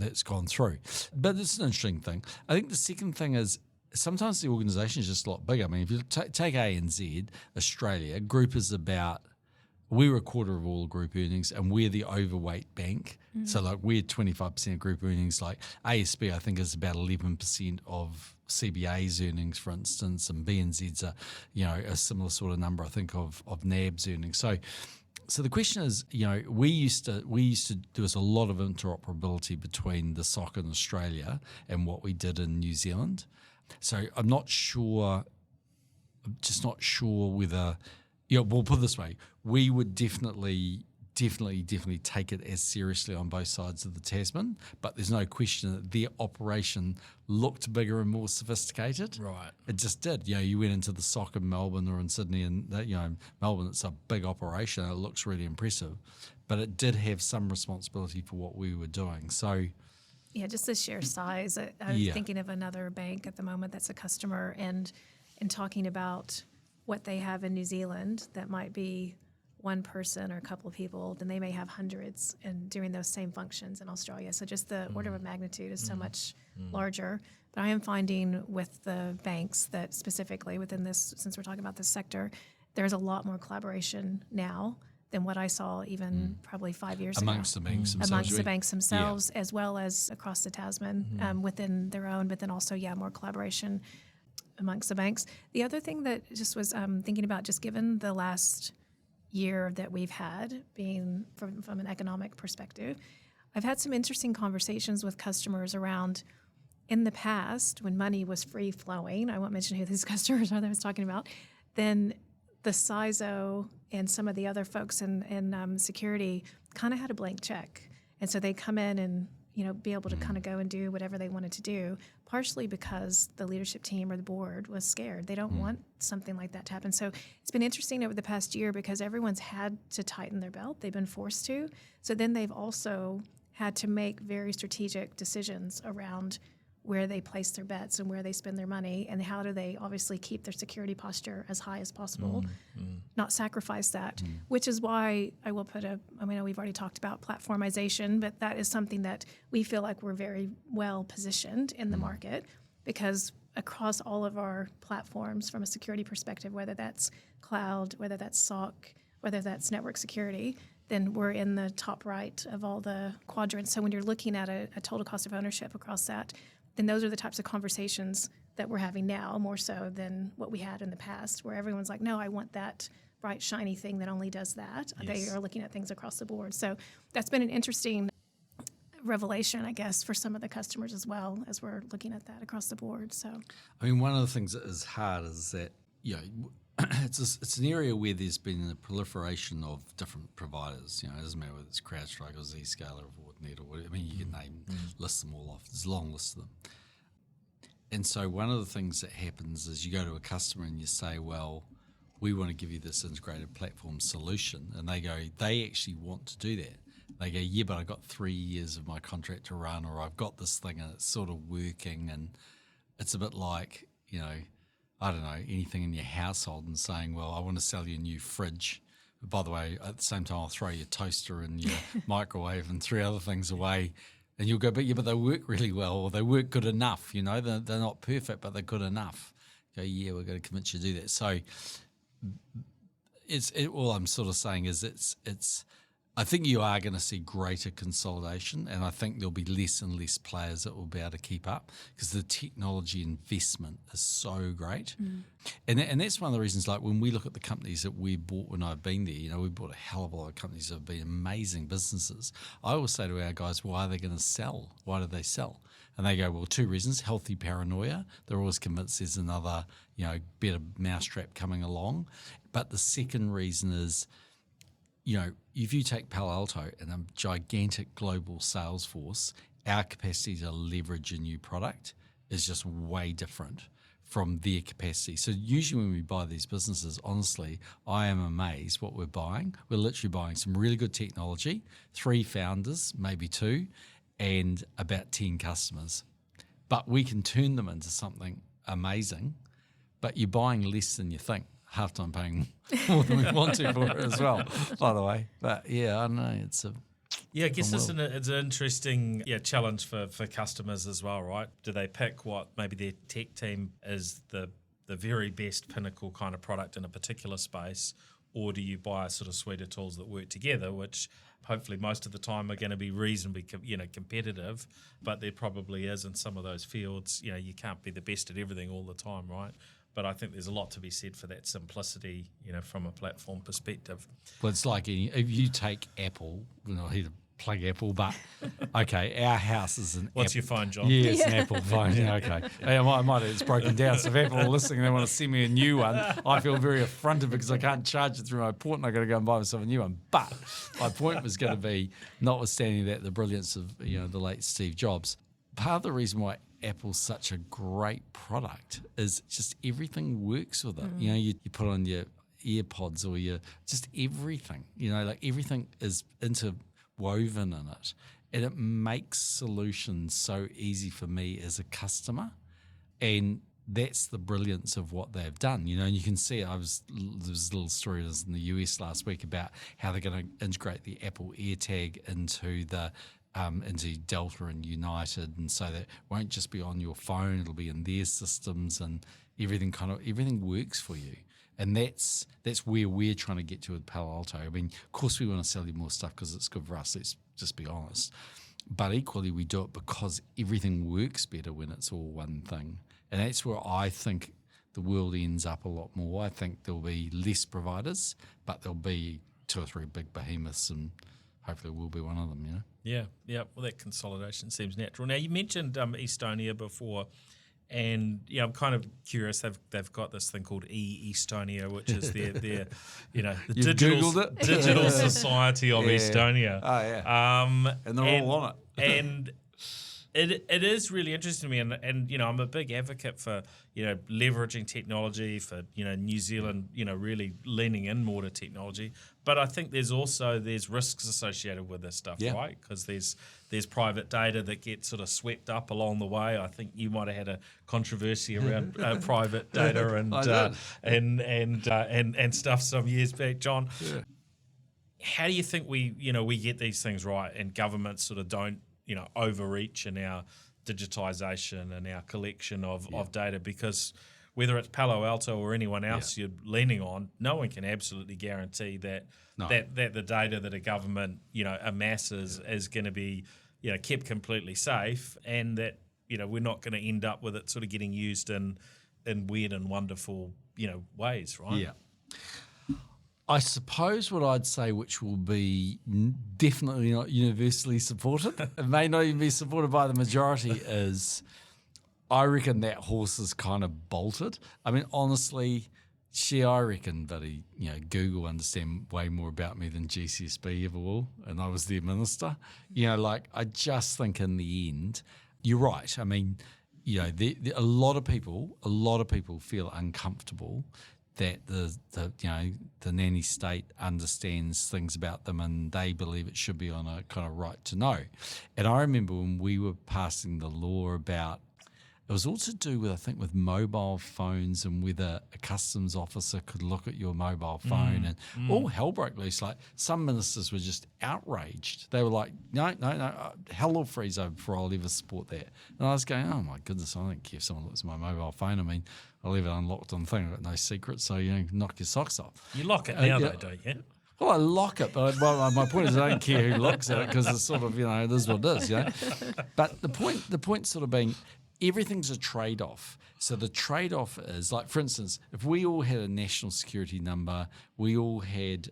through. But it's an interesting thing. I think the second thing is, sometimes the organisation is just a lot bigger. I mean, if you take ANZ, Australia, group is about, we're a quarter of all group earnings, and we're the overweight bank. Mm-hmm. So like we're 25% of group earnings. Like ASB, I think, is about 11% of CBA's earnings, for instance, and BNZ's a similar sort of number, I think, of NAB's earnings. So the question is, we used to there was a lot of interoperability between the SOC in Australia and what we did in New Zealand. So I'm just not sure whether, we'll put it this way, we would definitely definitely take it as seriously on both sides of the Tasman. But there's no question that their operation looked bigger and more sophisticated. Right. It just did. You went into the SOC in Melbourne or in Sydney, and Melbourne, it's a big operation. It looks really impressive, but it did have some responsibility for what we were doing. So. Yeah, just the sheer size. I was thinking of another bank at the moment that's a customer, and talking about what they have in New Zealand that might be one person or a couple of people, then they may have hundreds and doing those same functions in Australia. So just the order of magnitude is so much larger. But I am finding with the banks that specifically within this, since we're talking about this sector, there's a lot more collaboration now than what I saw even probably 5 years amongst ago. The banks themselves. Amongst the banks themselves, as well as across the Tasman within their own, but then also, more collaboration amongst the banks. The other thing that just was thinking about, just given the last year that we've had, being from an economic perspective, I've had some interesting conversations with customers around, in the past, when money was free flowing, I won't mention who these customers are that I was talking about, then the CISO and some of the other folks in security kind of had a blank check. And so they come in and be able to kind of go and do whatever they wanted to do, partially because the leadership team or the board was scared. They don't want something like that to happen. So it's been interesting over the past year because everyone's had to tighten their belt. They've been forced to. So then they've also had to make very strategic decisions around where they place their bets and where they spend their money, and how do they obviously keep their security posture as high as possible, not sacrifice that, which is why I will put we've already talked about platformization, but that is something that we feel like we're very well positioned in the market, because across all of our platforms from a security perspective, whether that's cloud, whether that's SOC, whether that's network security, then we're in the top right of all the quadrants. So when you're looking at a total cost of ownership across that, then those are the types of conversations that we're having now, more so than what we had in the past, where everyone's like, no, I want that bright, shiny thing that only does that. Yes. They are looking at things across the board. So that's been an interesting revelation, I guess, for some of the customers as well, as we're looking at that across the board. So, one of the things that is hard is that, it's an area where there's been a proliferation of different providers. It doesn't matter whether it's CrowdStrike or Zscaler or Fortinet or whatever. You can list them all off. There's a long list of them. And so one of the things that happens is you go to a customer and you say, well, we want to give you this integrated platform solution. And they go, they actually want to do that. They go, yeah, but I've got 3 years of my contract to run, or I've got this thing and it's sort of working. And it's a bit like, I don't know, anything in your household and saying, well, I want to sell you a new fridge. But by the way, at the same time, I'll throw your toaster and your microwave and 3 other things away. And you'll go, but they work really well, or they work good enough. They're not perfect, but they're good enough. You go, yeah, we're going to convince you to do that. So all I'm sort of saying is it's I think you are going to see greater consolidation, and I think there'll be less and less players that will be able to keep up, because the technology investment is so great. And that's one of the reasons, like when we look at the companies that we bought when I've been there, we bought a hell of a lot of companies that have been amazing businesses. I always say to our guys, why are they going to sell? Why do they sell? And they go, well, 2 reasons: healthy paranoia. They're always convinced there's another, better mousetrap coming along. But the second reason is, if you take Palo Alto and a gigantic global sales force, our capacity to leverage a new product is just way different from their capacity. So usually when we buy these businesses, honestly, I am amazed what we're buying. We're literally buying some really good technology, 3 founders, maybe 2, and about 10 customers. But we can turn them into something amazing, but you're buying less than you think. Half time paying more than we want to for it as well, by the way. But yeah, I don't know. I guess it's an interesting challenge for customers as well, right? Do they pick what maybe their tech team is the very best pinnacle kind of product in a particular space, or do you buy a sort of suite of tools that work together, which hopefully most of the time are going to be reasonably competitive, but there probably is in some of those fields, you can't be the best at everything all the time, right? But I think there's a lot to be said for that simplicity, from a platform perspective. Well, it's like if you take Apple, not here to plug Apple, but Okay, our house is an What's your phone, John? Yeah, it's an Apple phone. Yeah, okay. Hey, I might it's broken down. So if Apple are listening and they want to send me a new one, I feel very affronted because I can't charge it through my port and I've got to go and buy myself a new one. But my point was going to be, notwithstanding that, the brilliance of the late Steve Jobs, part of the reason why Apple's such a great product is just everything works with it. You put on your AirPods or your just everything. Like everything is interwoven in it. And it makes solutions so easy for me as a customer. And that's the brilliance of what they've done. And you can see there was a little story in the US last week about how they're going to integrate the Apple AirTag into Delta and United, and so that it won't just be on your phone, it'll be in their systems, and everything works for you. And that's where we're trying to get to with Palo Alto. I mean, of course we want to sell you more stuff because it's good for us, let's just be honest. But equally we do it because everything works better when it's all one thing. And that's where I think the world ends up a lot more. I think there'll be less providers, but there'll be 2 or 3 big behemoths, and hopefully we'll be one of them, Yeah. Well, that consolidation seems natural. Now, you mentioned Estonia before, and I'm kind of curious. They've got this thing called Estonia, which is their the digital society of Estonia. Oh yeah. And they're all on it. And it is really interesting to me, and I'm a big advocate for leveraging technology, for New Zealand really leaning in more to technology. But I think there's risks associated with this stuff, right? Because there's private data that gets sort of swept up along the way. I think you might have had a controversy around private data and stuff some years back, John. Yeah. How do you think we get these things right, and governments sort of don't overreach in our digitization and our collection of data? Because whether it's Palo Alto or anyone else you're leaning on, no one can absolutely guarantee that the data that a government amasses is going to be kept completely safe, and that we're not going to end up with it sort of getting used in weird and wonderful ways, right? Yeah. I suppose what I'd say, which will be definitely not universally supported, it may not even be supported by the majority, is I reckon that horse is kind of bolted. I mean, honestly, I reckon that Google understand way more about me than GCSB ever will, and I was their minister. I just think in the end, you're right. I mean, a lot of people feel uncomfortable that the nanny state understands things about them, and they believe it should be on a kind of right to know. And I remember when we were passing the law about, it was all to do with, I think, with mobile phones and whether a customs officer could look at your mobile phone, and all hell broke loose. Like, some ministers were just outraged. They were like, no, hell will freeze over before I'll ever support that. And I was going, oh my goodness, I don't care if someone looks at my mobile phone. I mean, I'll leave it unlocked on the thing. I've got no secrets, so knock your socks off. You lock it now, though, don't you? Well, I lock it, but my point is I don't care who looks at it, because it's sort of, it is what it is, But the point sort of being, everything's a trade-off. So the trade-off is, like, for instance, if we all had a national security number, we all had,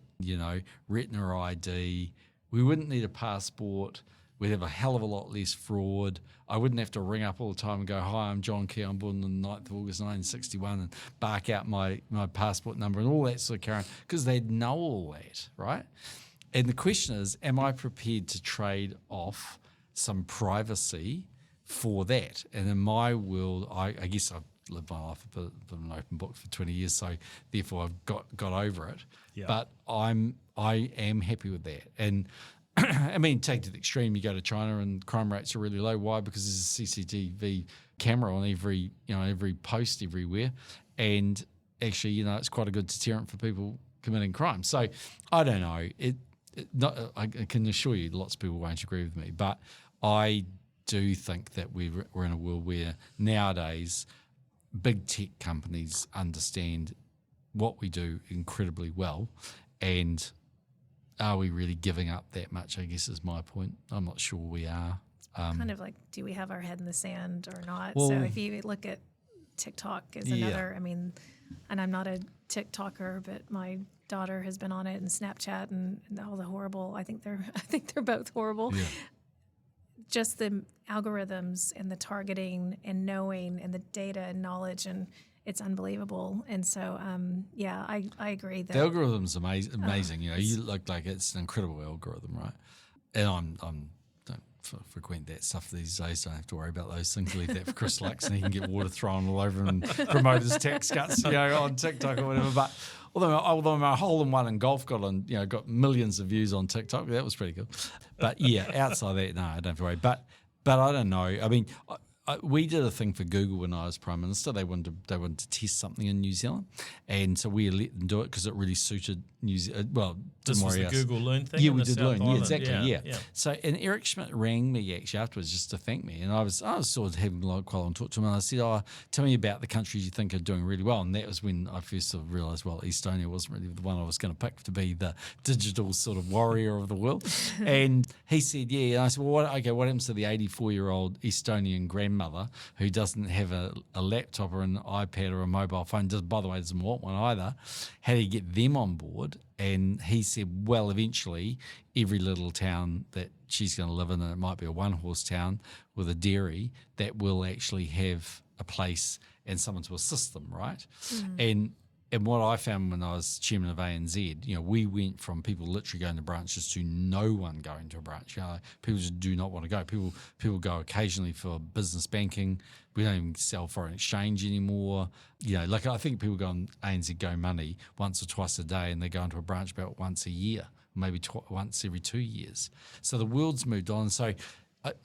retina ID, we wouldn't need a passport, we'd have a hell of a lot less fraud. I wouldn't have to ring up all the time and go, hi, I'm John Key, I'm born on the 9th of August 1961, and bark out my passport number and all that sort of carry on, because they'd know all that, right? And the question is, am I prepared to trade off some privacy for that? And in my world, I guess I've lived my life a bit of an open book for 20 years, so therefore I've got over it. Yeah. But I am happy with that. And I mean, take it to the extreme, you go to China and crime rates are really low. Why? Because there's a CCTV camera on every post everywhere, and actually, it's quite a good deterrent for people committing crime. So I don't know. I can assure you, lots of people won't agree with me, but I do think that we're in a world where nowadays big tech companies understand what we do incredibly well, and are we really giving up that much, I guess, is my point. I'm not sure we are. Kind of like, do we have our head in the sand or not? Well, so if you look at TikTok as another, I mean, and I'm not a TikToker, but my daughter has been on it, and Snapchat and all the horrible, I think they're both horrible. Yeah. just the algorithms and the targeting and knowing and the data and knowledge, and it's unbelievable. And so, I agree that the algorithm's amazing. You look like it's an incredible algorithm, right? And I'm don't frequent that stuff these days. Don't have to worry about those things. Leave that for Chris Lux, and he can get water thrown all over him and promote his tax cuts, on TikTok or whatever. But although my hole-in-one in golf got millions of views on TikTok, that was pretty cool. But outside that, no, I don't have to worry. But I don't know. I mean, we did a thing for Google when I was Prime Minister. They wanted to test something in New Zealand, and so we let them do it because it really suited New Zealand. Well, this was the Google Learn thing. Yeah, we did Learn. Island. Yeah, exactly. Yeah. So, and Eric Schmidt rang me actually afterwards just to thank me, and I was sort of having quite a long talk to him, and I said, "Oh, tell me about the countries you think are doing really well." And that was when I first sort of realised, well, Estonia wasn't really the one I was going to pick to be the digital sort of warrior of the world. And he said, "Yeah." And I said, "Well, what happens to the 84-year-old Estonian grandmother who doesn't have a laptop or an iPad or a mobile phone? By the way, doesn't want one either. How do you get them on board?" And he said, well, eventually every little town that she's going to live in, and it might be a one-horse town with a dairy, that will actually have a place and someone to assist them, right? And what I found when I was chairman of ANZ, we went from people literally going to branches to no one going to a branch. People just do not want to go. People go occasionally for business banking. We don't even sell foreign exchange anymore. Like I think people go on ANZ Go Money once or twice a day, and they go into a branch about once a year, maybe once every 2 years. So the world's moved on. So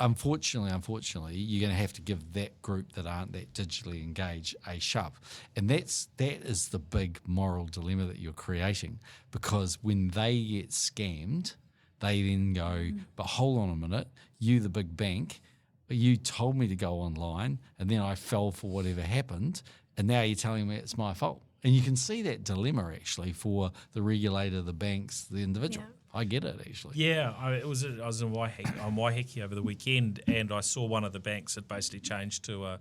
unfortunately, you're going to have to give that group that aren't that digitally engaged a shove. And that is the big moral dilemma that you're creating, because when they get scammed, they then go, but hold on a minute, you the big bank, you told me to go online and then I fell for whatever happened, and now you're telling me it's my fault. And you can see that dilemma actually for the regulator, the banks, the individual. Yeah. I get it actually. Yeah, I was in Waiheke over the weekend, and I saw one of the banks had basically changed to a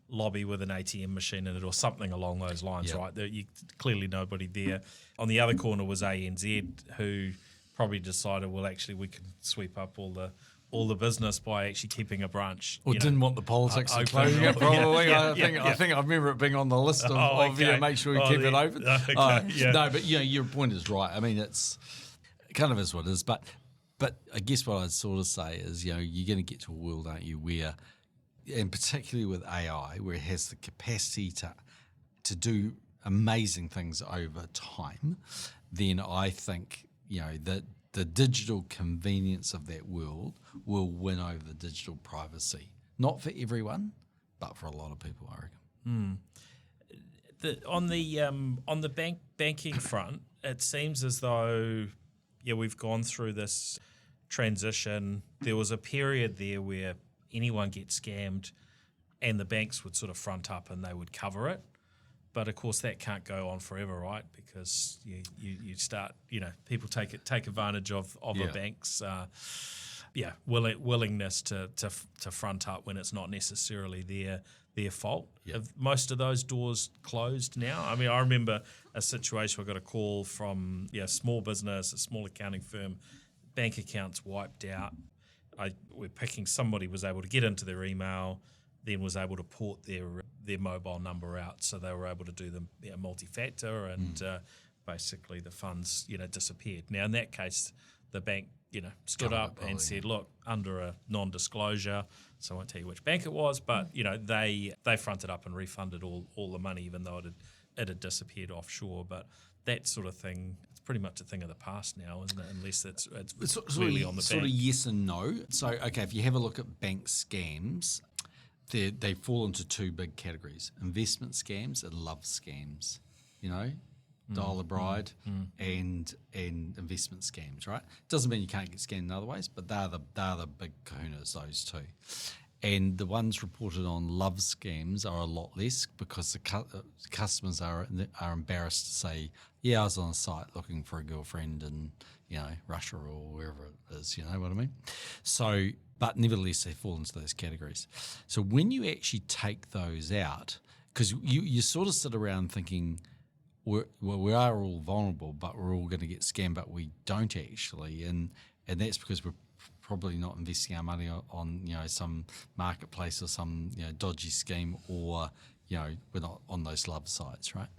lobby with an ATM machine in it or something along those lines, right? There, clearly nobody there. On the other corner was ANZ, who probably decided, well, actually we can sweep up all the business by actually keeping a branch. Or didn't want the politics of closing it, probably. I think I remember it being on the list of make sure we keep it open. No, but your point is right. I mean, it's kind of is what it is, but I guess what I'd sort of say is, you're going to get to a world, aren't you, where, and particularly with AI, where it has the capacity to do amazing things over time, then I think, that the digital convenience of that world will win over the digital privacy. Not for everyone, but for a lot of people, I reckon. On the banking front, it seems as though we've gone through this transition. There was a period there where anyone gets scammed and the banks would sort of front up and they would cover it. But of course that can't go on forever, right? Because you start, people take advantage of a bank's willingness to front up when it's not necessarily their fault. Have most of those doors closed now? I mean, I remember a situation where I got a call from small business, a small accounting firm, bank accounts wiped out. Somebody was able to get into their email, then was able to port their mobile number out, so they were able to do the multi-factor, and basically the funds disappeared. Now in that case, the bank stood up and said, look, under a non-disclosure, so I won't tell you which bank it was, but they fronted up and refunded all the money, even though it had disappeared offshore. But that sort of thing, it's pretty much a thing of the past now, isn't it? Unless it's really on the bank. Sort of yes and no. So okay, if you have a look at bank scams, they fall into two big categories: investment scams and love scams. Dial a bride and investment scams, right? Doesn't mean you can't get scammed in other ways, but they're the big kahunas, those two. And the ones reported on love scams are a lot less, because the customers are embarrassed to say, I was on a site looking for a girlfriend in Russia or wherever it is, you know what I mean? So, but nevertheless, they fall into those categories. So when you actually take those out, because you sort of sit around thinking, we are all vulnerable, but we're all going to get scammed, but we don't actually, and that's because we're probably not investing our money on some marketplace or some dodgy scheme, or we're not on those love sites, right?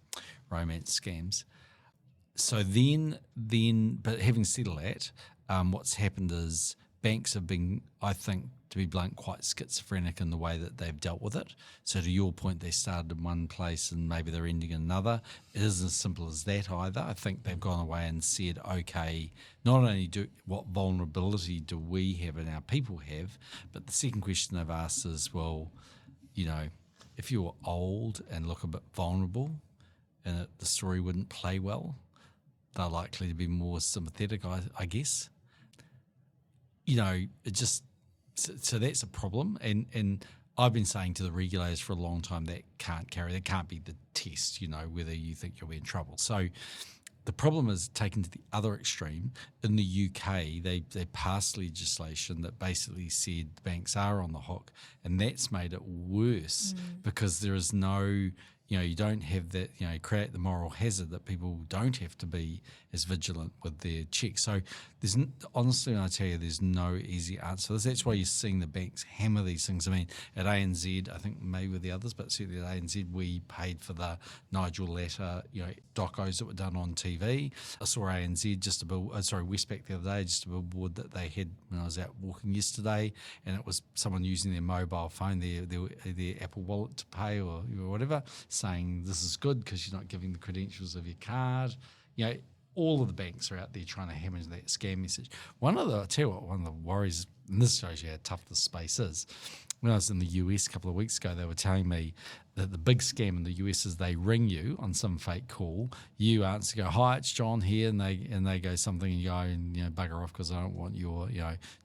Romance scams. So then, but having said all that, what's happened is banks have been, I think, to be blunt, quite schizophrenic in the way that they've dealt with it. So to your point, they started in one place and maybe they're ending in another. It isn't as simple as that either. I think they've gone away and said, okay, not only what vulnerability do we have and our people have, but the second question they've asked is, well, if you're old and look a bit vulnerable and the story wouldn't play well, they're likely to be more sympathetic, I guess. It just, so that's a problem. And I've been saying to the regulators for a long time that can't be the test, whether you think you'll be in trouble. So the problem is taken to the other extreme. In the UK, they passed legislation that basically said banks are on the hook, and that's made it worse because there is no, you don't have that, create the moral hazard that people don't have to be as vigilant with their checks. So honestly, when I tell you, there's no easy answer. That's why you're seeing the banks hammer these things. I mean, at ANZ, I think maybe with the others, but certainly at ANZ, we paid for the Nigel Latter, docos that were done on TV. I saw ANZ Westpac the other day, just a billboard that they had when I was out walking yesterday, and it was someone using their mobile phone, their Apple Wallet to pay or whatever, saying this is good because you're not giving the credentials of your card. All of the banks are out there trying to hammer that scam message. One of the worries, and this shows you how tough this space is. When I was in the US a couple of weeks ago, they were telling me that the big scam in the US is they ring you on some fake call, you answer, go, hi, it's John here, and they go something, and you go, and bugger off because I don't want your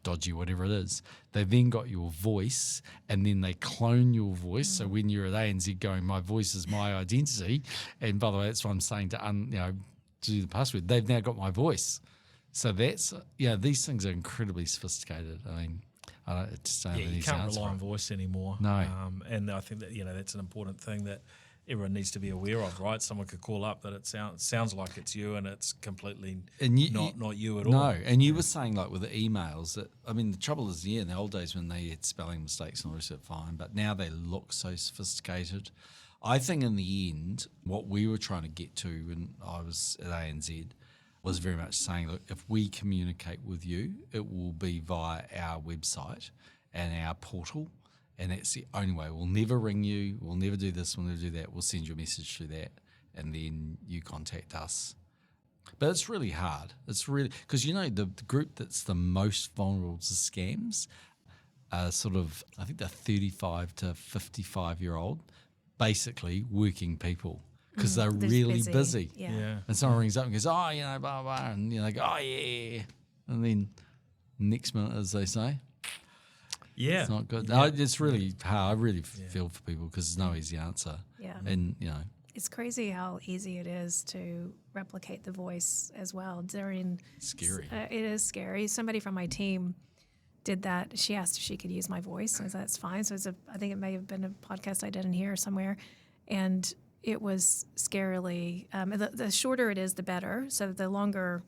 dodgy whatever it is. They then got your voice, and then they clone your voice. So when you're at ANZ going, my voice is my identity, and by the way, that's what I'm saying to do the password. They've now got my voice. So that's these things are incredibly sophisticated. I mean, I just don't have any you can't answer rely on voice anymore. No. And I think that that's an important thing that everyone needs to be aware of, right? Someone could call up that it sounds like it's you, and it's completely not you at all. No, and you were saying like with the emails that, I mean, the trouble is, in the old days when they had spelling mistakes and all this, fine, but now they look so sophisticated. I think in the end, what we were trying to get to when I was at ANZ was very much saying, look, if we communicate with you, it will be via our website and our portal, and that's the only way. We'll never ring you, we'll never do this, we'll never do that, we'll send you a message through that, and then you contact us. But it's really hard. It's really, because the group that's the most vulnerable to scams are sort of, I think they're 35 to 55-year-old, basically working people, because they're really busy. Yeah. And someone rings up and goes, oh, blah, blah, and they go, oh, yeah. And then next minute, as they say, it's not good. Yeah. It's really hard. I really feel for people because there's no easy answer. Yeah. And, It's crazy how easy it is to replicate the voice as well. Scary. It is scary. Somebody from my team did that. She asked if she could use my voice. I said, that's fine. So I think it may have been a podcast I did in here somewhere. And it was scarily, the shorter it is, the better. So the longer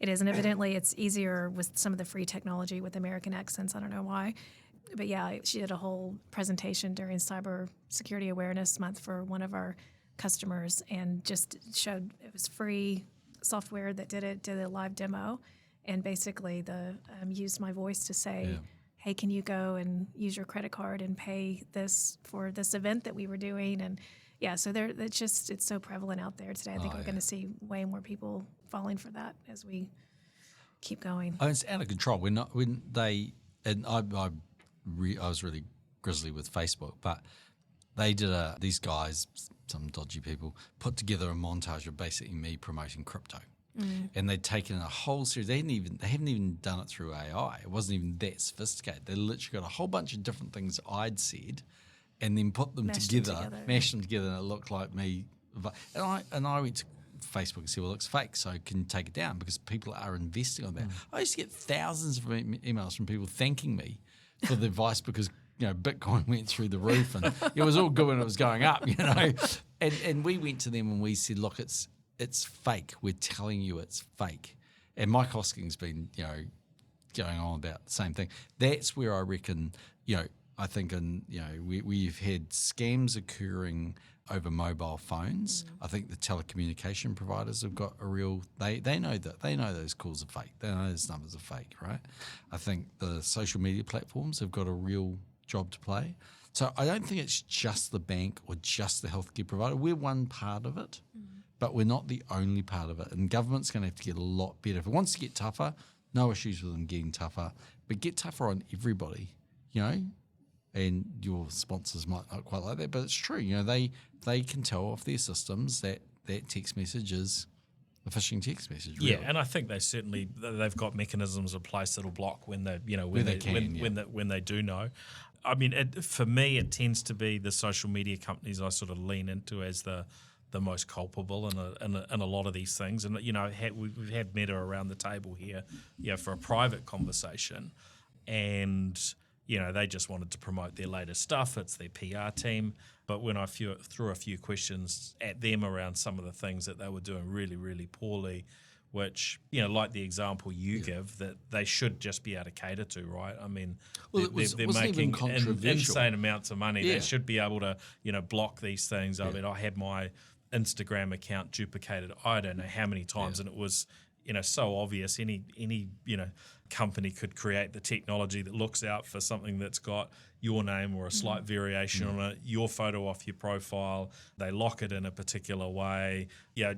it is. And evidently it's easier with some of the free technology with American accents. I don't know why. But yeah, she did a whole presentation during Cyber Security Awareness Month for one of our customers and just showed it was free software that did a live demo. And basically used my voice to say, hey, can you go and use your credit card and pay this for this event that we were doing? And so it's so prevalent out there today. I think we're going to see way more people falling for that as we keep going. It's out of control. I was really grizzly with Facebook, but they did these guys, some dodgy people, put together a montage of basically me promoting crypto. And they'd taken a whole series. They haven't even done it through AI. It wasn't even that sophisticated. They literally got a whole bunch of different things I'd said, and then put them mashed them together, and it looked like me. And I went to Facebook and said, well, it looks fake, so can you take it down because people are investing on that. I used to get thousands of emails from people thanking me for the advice because Bitcoin went through the roof and it was all good when it was going up, And we went to them and we said, look, it's fake. We're telling you it's fake. And Mike Hosking's been, going on about the same thing. That's where I reckon, I think we've had scams occurring over mobile phones. I think the telecommunication providers have got a real, they know those calls are fake. They know those numbers are fake, right? I think the social media platforms have got a real job to play. So I don't think it's just the bank or just the healthcare provider. We're one part of it, but we're not the only part of it. And government's going to have to get a lot better. If it wants to get tougher, no issues with them getting tougher, but get tougher on everybody, and your sponsors might not quite like that, but it's true. They can tell off their systems that text message is a phishing text message. Really. Yeah, and I think they've got mechanisms in place that'll block when they when they do know. I mean, for me, it tends to be the social media companies I sort of lean into as the most culpable in a lot of these things. And we've had Meta around the table here, for a private conversation, and they just wanted to promote their latest stuff. It's their PR team. But when I threw a few questions at them around some of the things that they were doing really, really poorly, which, like the example you give, that they should just be able to cater to, right? I mean, they're making insane amounts of money. Yeah. They should be able to, block these things. I mean, I had my Instagram account duplicated I don't know how many times, and it was, so obvious. Any company could create the technology that looks out for something that's got your name or a slight variation on it, your photo off your profile. They lock it in a particular way.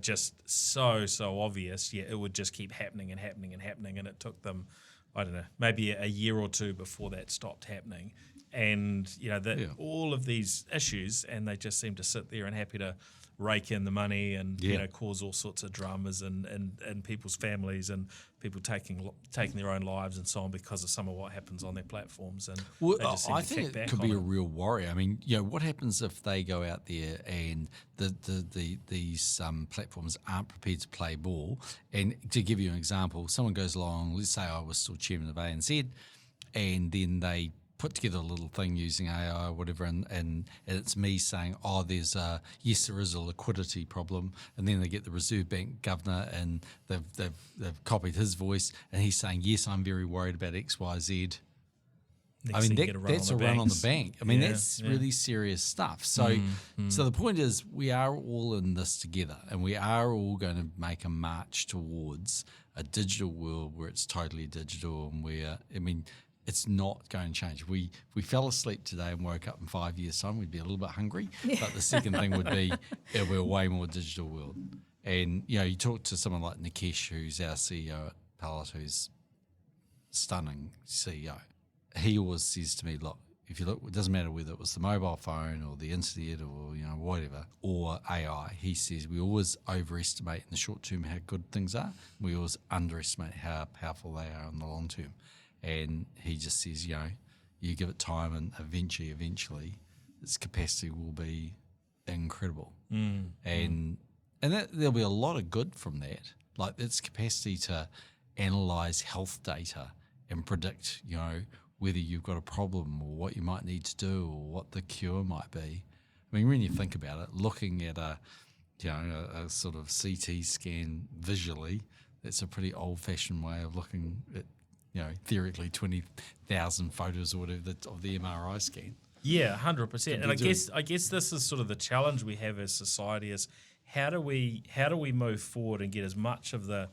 Just so obvious. It would just keep happening and happening and happening. And it took them, I don't know, maybe a year or two before that stopped happening. And, all of these issues, and they just seem to sit there and happy to rake in the money and cause all sorts of dramas and people's families and people taking their own lives and so on because of some of what happens on their platforms. And I think it could be a real worry. I mean, what happens if they go out there and these platforms aren't prepared to play ball? And to give you an example, someone goes along, let's say I was still chairman of ANZ, and then they put together a little thing using AI or whatever, and it's me saying, there is a liquidity problem, and then they get the Reserve Bank governor and they've copied his voice, and he's saying, yes, I'm very worried about X, Y, Z. That's a run on the bank. I mean, that's really serious stuff. So, so the point is, we are all in this together, and we are all going to make a march towards a digital world where it's totally digital, and it's not going to change. If we fell asleep today and woke up in 5 years' time, we'd be a little bit hungry. But the second thing would be we're a way more digital world. And, you talk to someone like Nikesh, who's our CEO at Palo, who's stunning CEO. He always says to me, look, if you look, it doesn't matter whether it was the mobile phone or the internet or, whatever, or AI. He says we always overestimate in the short term how good things are. We always underestimate how powerful they are in the long term. And he just says, you give it time, and eventually, its capacity will be incredible. And there'll be a lot of good from that, like its capacity to analyse health data and predict, whether you've got a problem or what you might need to do or what the cure might be. I mean, when you think about it, looking at a sort of CT scan visually, that's a pretty old-fashioned way of looking at, theoretically 20,000 photos or whatever of the MRI scan. Yeah, 100%. And I guess this is sort of the challenge we have as society is how do we move forward and get as much of the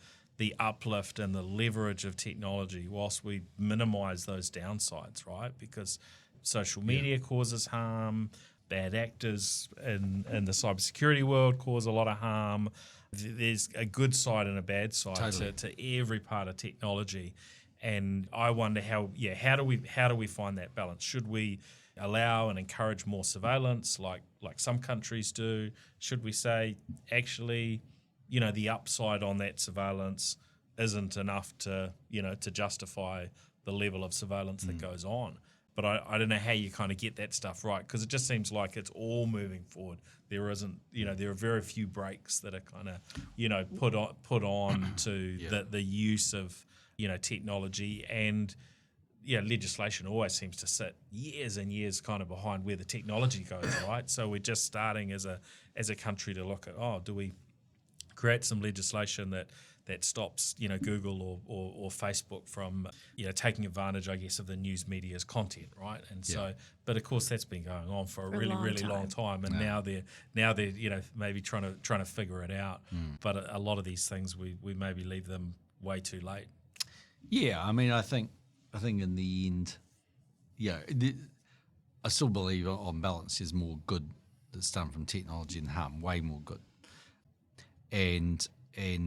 uplift and the leverage of technology whilst we minimise those downsides, right? Because social media causes harm, bad actors in the cybersecurity world cause a lot of harm. There's a good side and a bad side to every part of technology. And I wonder how do we find that balance? Should we allow and encourage more surveillance like some countries do? Should we say, actually, the upside on that surveillance isn't enough to justify the level of surveillance that goes on? But I don't know how you kind of get that stuff right, because it just seems like it's all moving forward. There isn't, there are very few brakes that are kind of, put on to the use of, technology, and legislation always seems to sit years and years kind of behind where the technology goes, right? So we're just starting as a country to look at, do we create some legislation that that stops, Google or Facebook from, taking advantage, I guess, of the news media's content, right? And so, but of course, that's been going on for a really long time, and now they're maybe trying to figure it out. But a lot of these things we maybe leave them way too late. Yeah, I mean, I think in the end, I still believe on balance there's more good that's done from technology than harm, way more good. And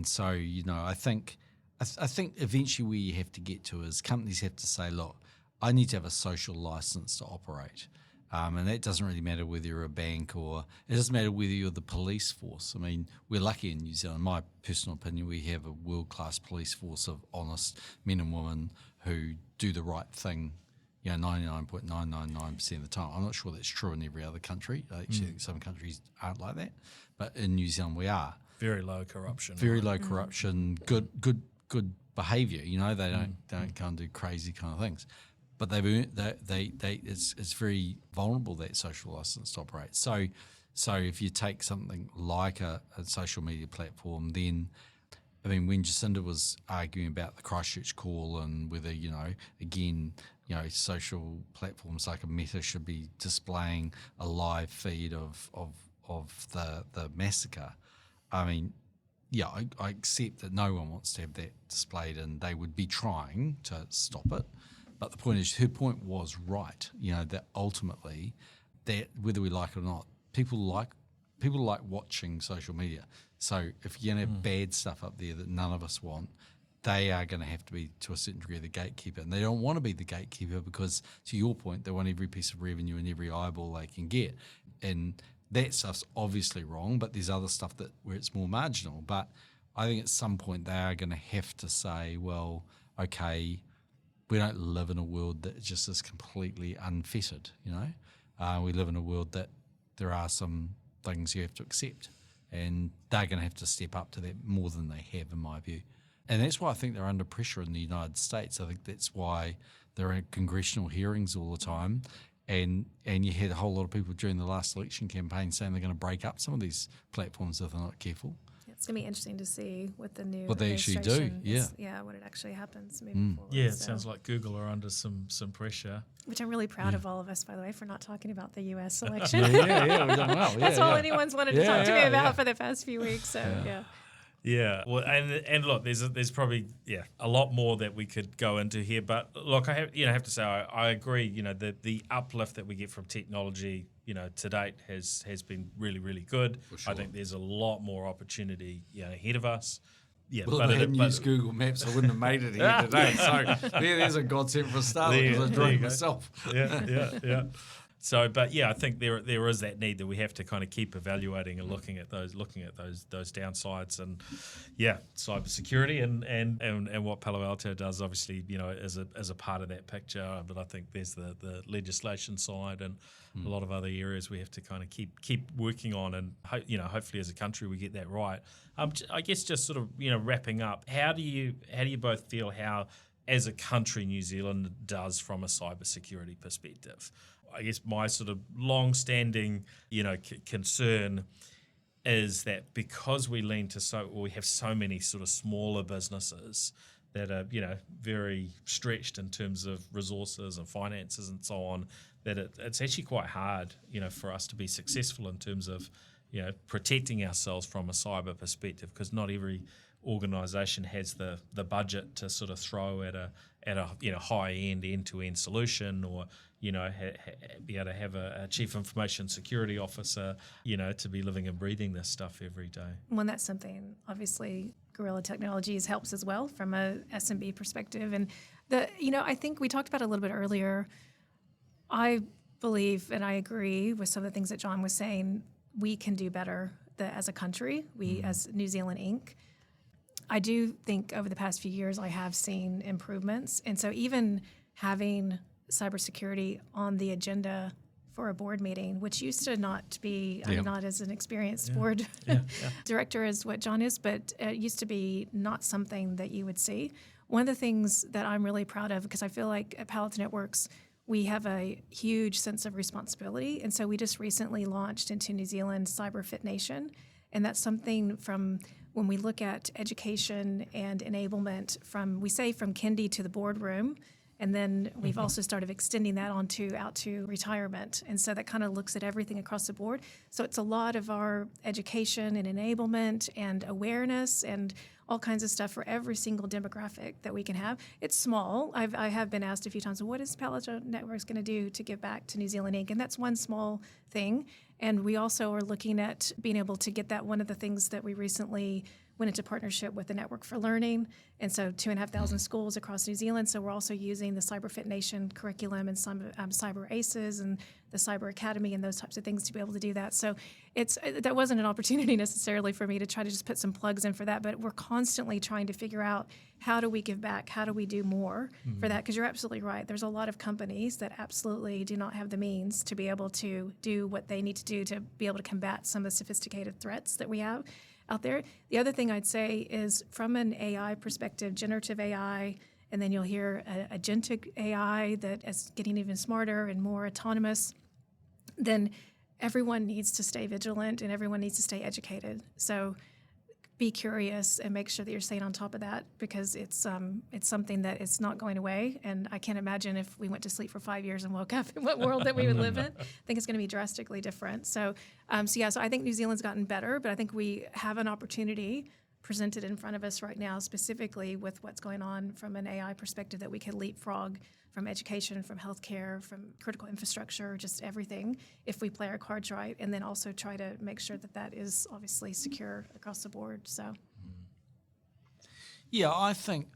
so, I think eventually where you have to get to is companies have to say, look, I need to have a social license to operate. And that doesn't really matter whether you're a bank or it doesn't matter whether you're the police force. I mean, we're lucky in New Zealand. In my personal opinion, we have a world-class police force of honest men and women who do the right thing, 99.999% of the time. I'm not sure that's true in every other country. I actually think some countries aren't like that. But in New Zealand, we are. Very low corruption. Very low corruption, good behaviour. They don't go and do crazy kind of things. But they've earned, it's very vulnerable, that social license to operate. So if you take something like a social media platform, then when Jacinda was arguing about the Christchurch call and whether social platforms like a Meta should be displaying a live feed of the massacre. I accept that no one wants to have that displayed, and they would be trying to stop it. But the point is, her point was right. That ultimately, that whether we like it or not, people like watching social media. So if you're going to have bad stuff up there that none of us want, they are going to have to be, to a certain degree, the gatekeeper. And they don't want to be the gatekeeper because, to your point, they want every piece of revenue and every eyeball they can get. And that stuff's obviously wrong, but there's other stuff where it's more marginal. But I think at some point they are going to have to say, well, okay, we don't live in a world that just is completely unfettered, we live in a world that there are some things you have to accept, and they're going to have to step up to that more than they have, in my view. And that's why I think they're under pressure in the United States. I think that's why there are congressional hearings all the time, and you had a whole lot of people during the last election campaign saying they're going to break up some of these platforms if they're not careful. It's going to be interesting to see what the new what they actually do, what it actually happens moving forward. Yeah, it sounds like Google are under some pressure. Which I'm really proud of all of us, by the way, for not talking about the U.S. election. We've done well. That's all anyone's wanted to talk to me about for the past few weeks. So Yeah, well, and look, there's probably a lot more that we could go into here, but look, I have to say I agree. The uplift that we get from technology, to date has been really good. Sure. I think there's a lot more opportunity ahead of us. Yeah, well, if I hadn't used Google Maps, I wouldn't have made it here today. So there's a godsend for a start because I drove myself. Yeah. So, but I think there is that need that we have to kind of keep evaluating and looking at those downsides, and cybersecurity and what Palo Alto does, obviously, as a part of that picture. But I think there's the legislation side and a lot of other areas we have to kind of keep working on, and hopefully as a country we get that right. I guess just sort of wrapping up, how do you both feel how as a country New Zealand does from a cybersecurity perspective? I guess my sort of long-standing, concern is that because we we have so many sort of smaller businesses that are, very stretched in terms of resources and finances and so on, that it's actually quite hard, for us to be successful in terms of, protecting ourselves from a cyber perspective, because not every organisation has the budget to sort of throw at a high-end end-to-end solution, or be able to have a chief information security officer, to be living and breathing this stuff every day. Well, that's something, obviously, Gorilla Technologies helps as well from a SMB perspective. And I think we talked about it a little bit earlier. I believe, and I agree with some of the things that John was saying, we can do better as a country, as New Zealand Inc. I do think over the past few years I have seen improvements. And so even having cybersecurity on the agenda for a board meeting, which used to not be, I'm not as an experienced board director as what John is, but it used to be not something that you would see. One of the things that I'm really proud of, because I feel like at Palo Alto Networks, we have a huge sense of responsibility. And so we just recently launched into New Zealand Cyber Fit Nation. And that's something from when we look at education and enablement from kindy to the boardroom, and then we've also started extending that out to retirement. And so that kind of looks at everything across the board. So it's a lot of our education and enablement and awareness and all kinds of stuff for every single demographic that we can have. It's small. I have been asked a few times, what is Palo Networks going to do to give back to New Zealand Inc.? And that's one small thing. And we also are looking at being able to get that. One of the things that we recently went into partnership with the Network for Learning, and so 2,500 schools across New Zealand. So we're also using the CyberFit Nation curriculum and some Cyber Aces and the Cyber Academy and those types of things to be able to do that. So that wasn't an opportunity necessarily for me to try to just put some plugs in for that, but we're constantly trying to figure out how do we give back, how do we do more for that, because you're absolutely right. There's a lot of companies that absolutely do not have the means to be able to do what they need to do to be able to combat some of the sophisticated threats that we have out there. The other thing I'd say is from an AI perspective, generative AI, and then you'll hear agentic AI that is getting even smarter and more autonomous, then everyone needs to stay vigilant and everyone needs to stay educated. So be curious and make sure that you're staying on top of that, because it's something that it's not going away. And I can't imagine if we went to sleep for 5 years and woke up in what world that we would live in. I think it's going to be drastically different. So I think New Zealand's gotten better, but I think we have an opportunity presented in front of us right now, specifically with what's going on from an AI perspective, that we could leapfrog from education, from healthcare, from critical infrastructure, just everything, if we play our cards right, and then also try to make sure that that is obviously secure across the board. So, yeah, I think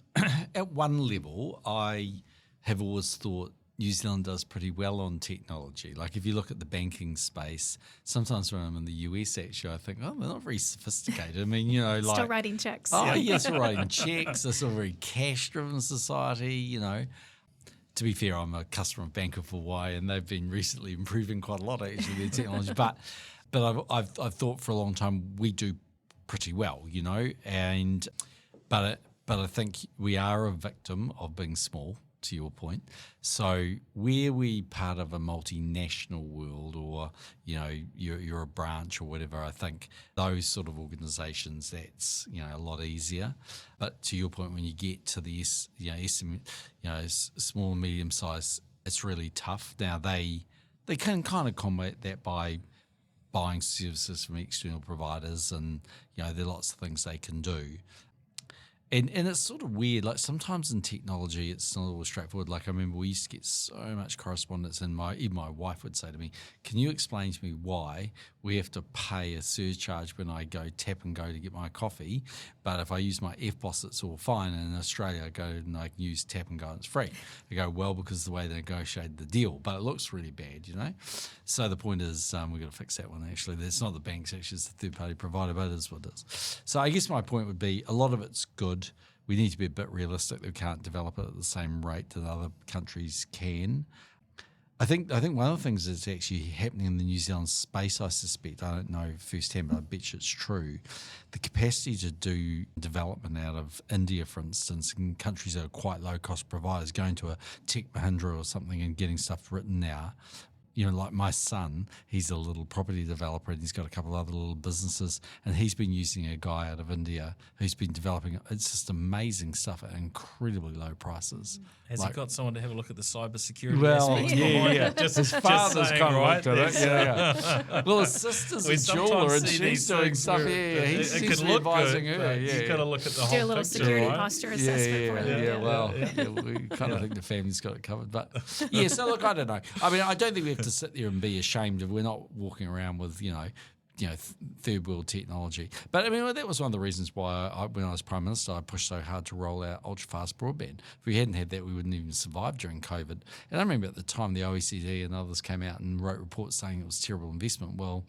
at one level, I have always thought New Zealand does pretty well on technology. Like if you look at the banking space, sometimes when I'm in the US, actually, I think, oh, they're not very sophisticated. I mean, still writing checks. Oh, yeah, still writing checks. They're still a very cash-driven society, To be fair, I'm a customer of Bank of Hawaii, and they've been recently improving quite a lot, actually, their technology. But I've thought for a long time we do pretty well, but I think we are a victim of being small, to your point. So where we part of a multinational world, or you're a branch or whatever, I think those sort of organisations, that's a lot easier. But to your point, when you get to the small and medium size, it's really tough. Now they can kind of combat that by buying services from external providers, and there are lots of things they can do. And it's sort of weird, like sometimes in technology it's not always straightforward. Like I remember we used to get so much correspondence, and even my wife would say to me, can you explain to me why we have to pay a surcharge when I go tap and go to get my coffee, but if I use my FBOS it's all fine, and in Australia I go and I can use tap and go and it's free. I go, well, because of the way they negotiated the deal, but it looks really bad, So the point is we've got to fix that one actually. It's not the banks, actually it's the third party provider, but it is what it is. So I guess my point would be a lot of it's good. We need to be a bit realistic. We can't develop it at the same rate that other countries can. I think one of the things that's actually happening in the New Zealand space, I suspect, I don't know firsthand, but I bet you it's true, the capacity to do development out of India, for instance, in countries that are quite low-cost providers, going to a Tech Mahindra or something and getting stuff written now. Like my son, he's a little property developer and he's got a couple of other little businesses, and he's been using a guy out of India who's been developing, it's just amazing stuff at incredibly low prices. Has he got someone to have a look at the cybersecurity well, aspects? Yeah. His father's kind of looked at it. Yeah. Well, his sister's a jeweler and she's doing stuff. Yeah, he's advising her. You've got to look at the whole picture. Do a little security posture assessment for them. We kind of think the family's got it covered. But yeah, so look, I don't know. I mean, I don't think we have to sit there and be ashamed of, we're not walking around with, third world technology. But I mean, that was one of the reasons why when I was Prime Minister, I pushed so hard to roll out ultra-fast broadband. If we hadn't had that, we wouldn't even survive during COVID. And I remember at the time the OECD and others came out and wrote reports saying it was terrible investment. Well,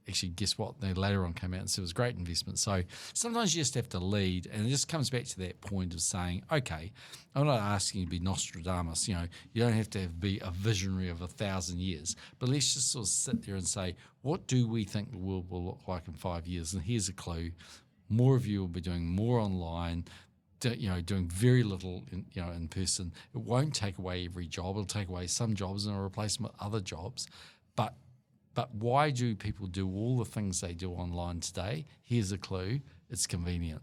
actually, guess what? They later on came out and said it was great investment. So sometimes you just have to lead, and it just comes back to that point of saying, okay, I'm not asking you to be Nostradamus. You don't have to be a visionary of 1,000 years, but let's just sort of sit there and say, what do we think the world will look like in 5 years? And here's a clue: more of you will be doing more online. Doing very little, in person. It won't take away every job. It'll take away some jobs and it'll replace them with other jobs, But why do people do all the things they do online today? Here's a clue: it's convenient.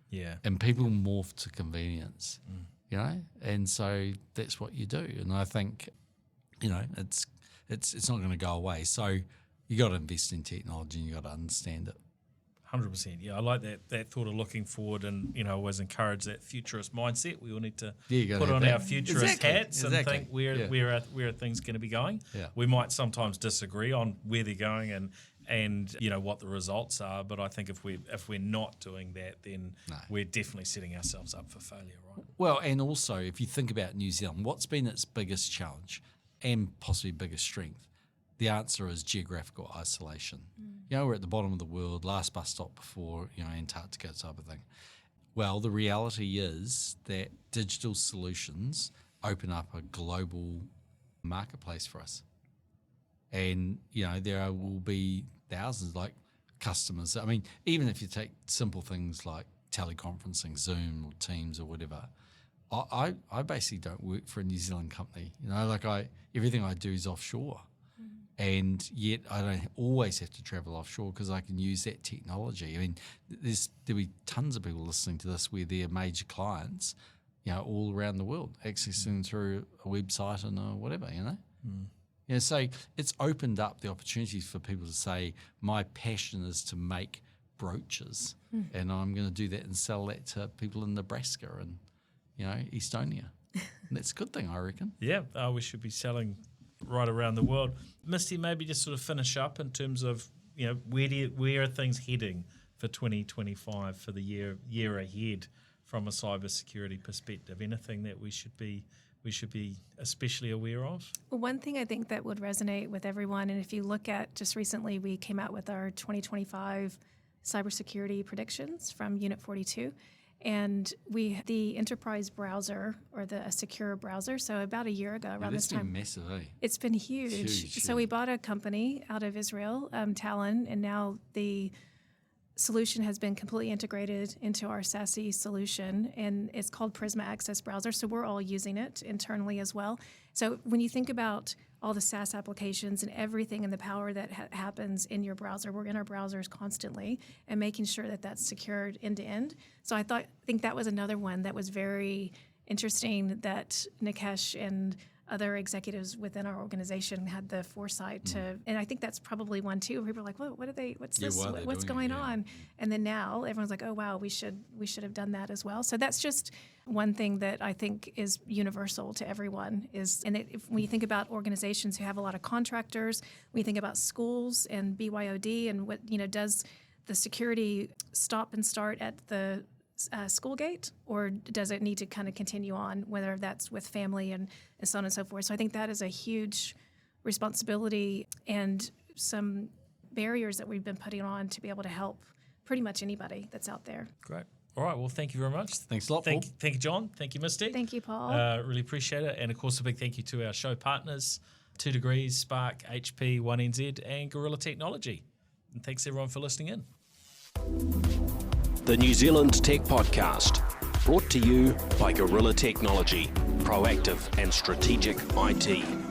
Yeah. And people morph to convenience, you know, and so that's what you do. And I think, you know, it's not going to go away. So you got to invest in technology and you got to understand it. 100%. Yeah, I like that thought of looking forward, and always encourage that futurist mindset. We all need to put on our futurist hats and think where are things going to be going. Yeah. We might sometimes disagree on where they're going and what the results are, but I think if we're not doing that, then we're definitely setting ourselves up for failure, right? Well, and also if you think about New Zealand, what's been its biggest challenge and possibly biggest strength? The answer is geographical isolation. You know, we're at the bottom of the world, last bus stop before, Antarctica type of thing. Well, the reality is that digital solutions open up a global marketplace for us. And, there will be thousands like customers. I mean, even if you take simple things like teleconferencing, Zoom or Teams or whatever, I basically don't work for a New Zealand company. Everything I do is offshore. And yet I don't always have to travel offshore because I can use that technology. I mean, there'll be tons of people listening to this where they're major clients, all around the world, accessing through a website and whatever, so it's opened up the opportunities for people to say, my passion is to make brooches and I'm going to do that and sell that to people in Nebraska and, Estonia. And that's a good thing, I reckon. Yeah, we should be selling right around the world. Misty, maybe just sort of finish up in terms of, where are things heading for 2025 for the year ahead from a cybersecurity perspective? Anything that we should be especially aware of? Well, one thing I think that would resonate with everyone, and if you look at just recently, we came out with our 2025 cybersecurity predictions from Unit 42. And the enterprise browser or a secure browser. So about a year ago, around this time, massive, eh? It's been huge. So we bought a company out of Israel, Talon, and now the solution has been completely integrated into our SASE solution, and it's called Prisma Access Browser. So we're all using it internally as well. So when you think about all the SaaS applications and everything and the power that happens in your browser, we're in our browsers constantly and making sure that that's secured end to end. So I think that was another one that was very interesting that Nikesh and other executives within our organization had the foresight to, and I think that's probably one too. People are like, what's going on? And then now everyone's like, oh wow, we should have done that as well. So that's just one thing that I think is universal to everyone when you think about organizations who have a lot of contractors, when you think about schools and BYOD and what, does the security stop and start at the school gate, or does it need to kind of continue on, whether that's with family and so on and so forth? So I think that is a huge responsibility and some barriers that we've been putting on to be able to help pretty much anybody that's out there. Great. All right. Well, thank you very much. Thanks a lot, Paul. Thank you, John. Thank you, Misty. Thank you, Paul. Really appreciate it. And of course, a big thank you to our show partners, 2 Degrees, Spark, HP, 1NZ, and Gorilla Technology. And thanks everyone for listening in. The New Zealand Tech Podcast, brought to you by Gorilla Technology, proactive and strategic IT.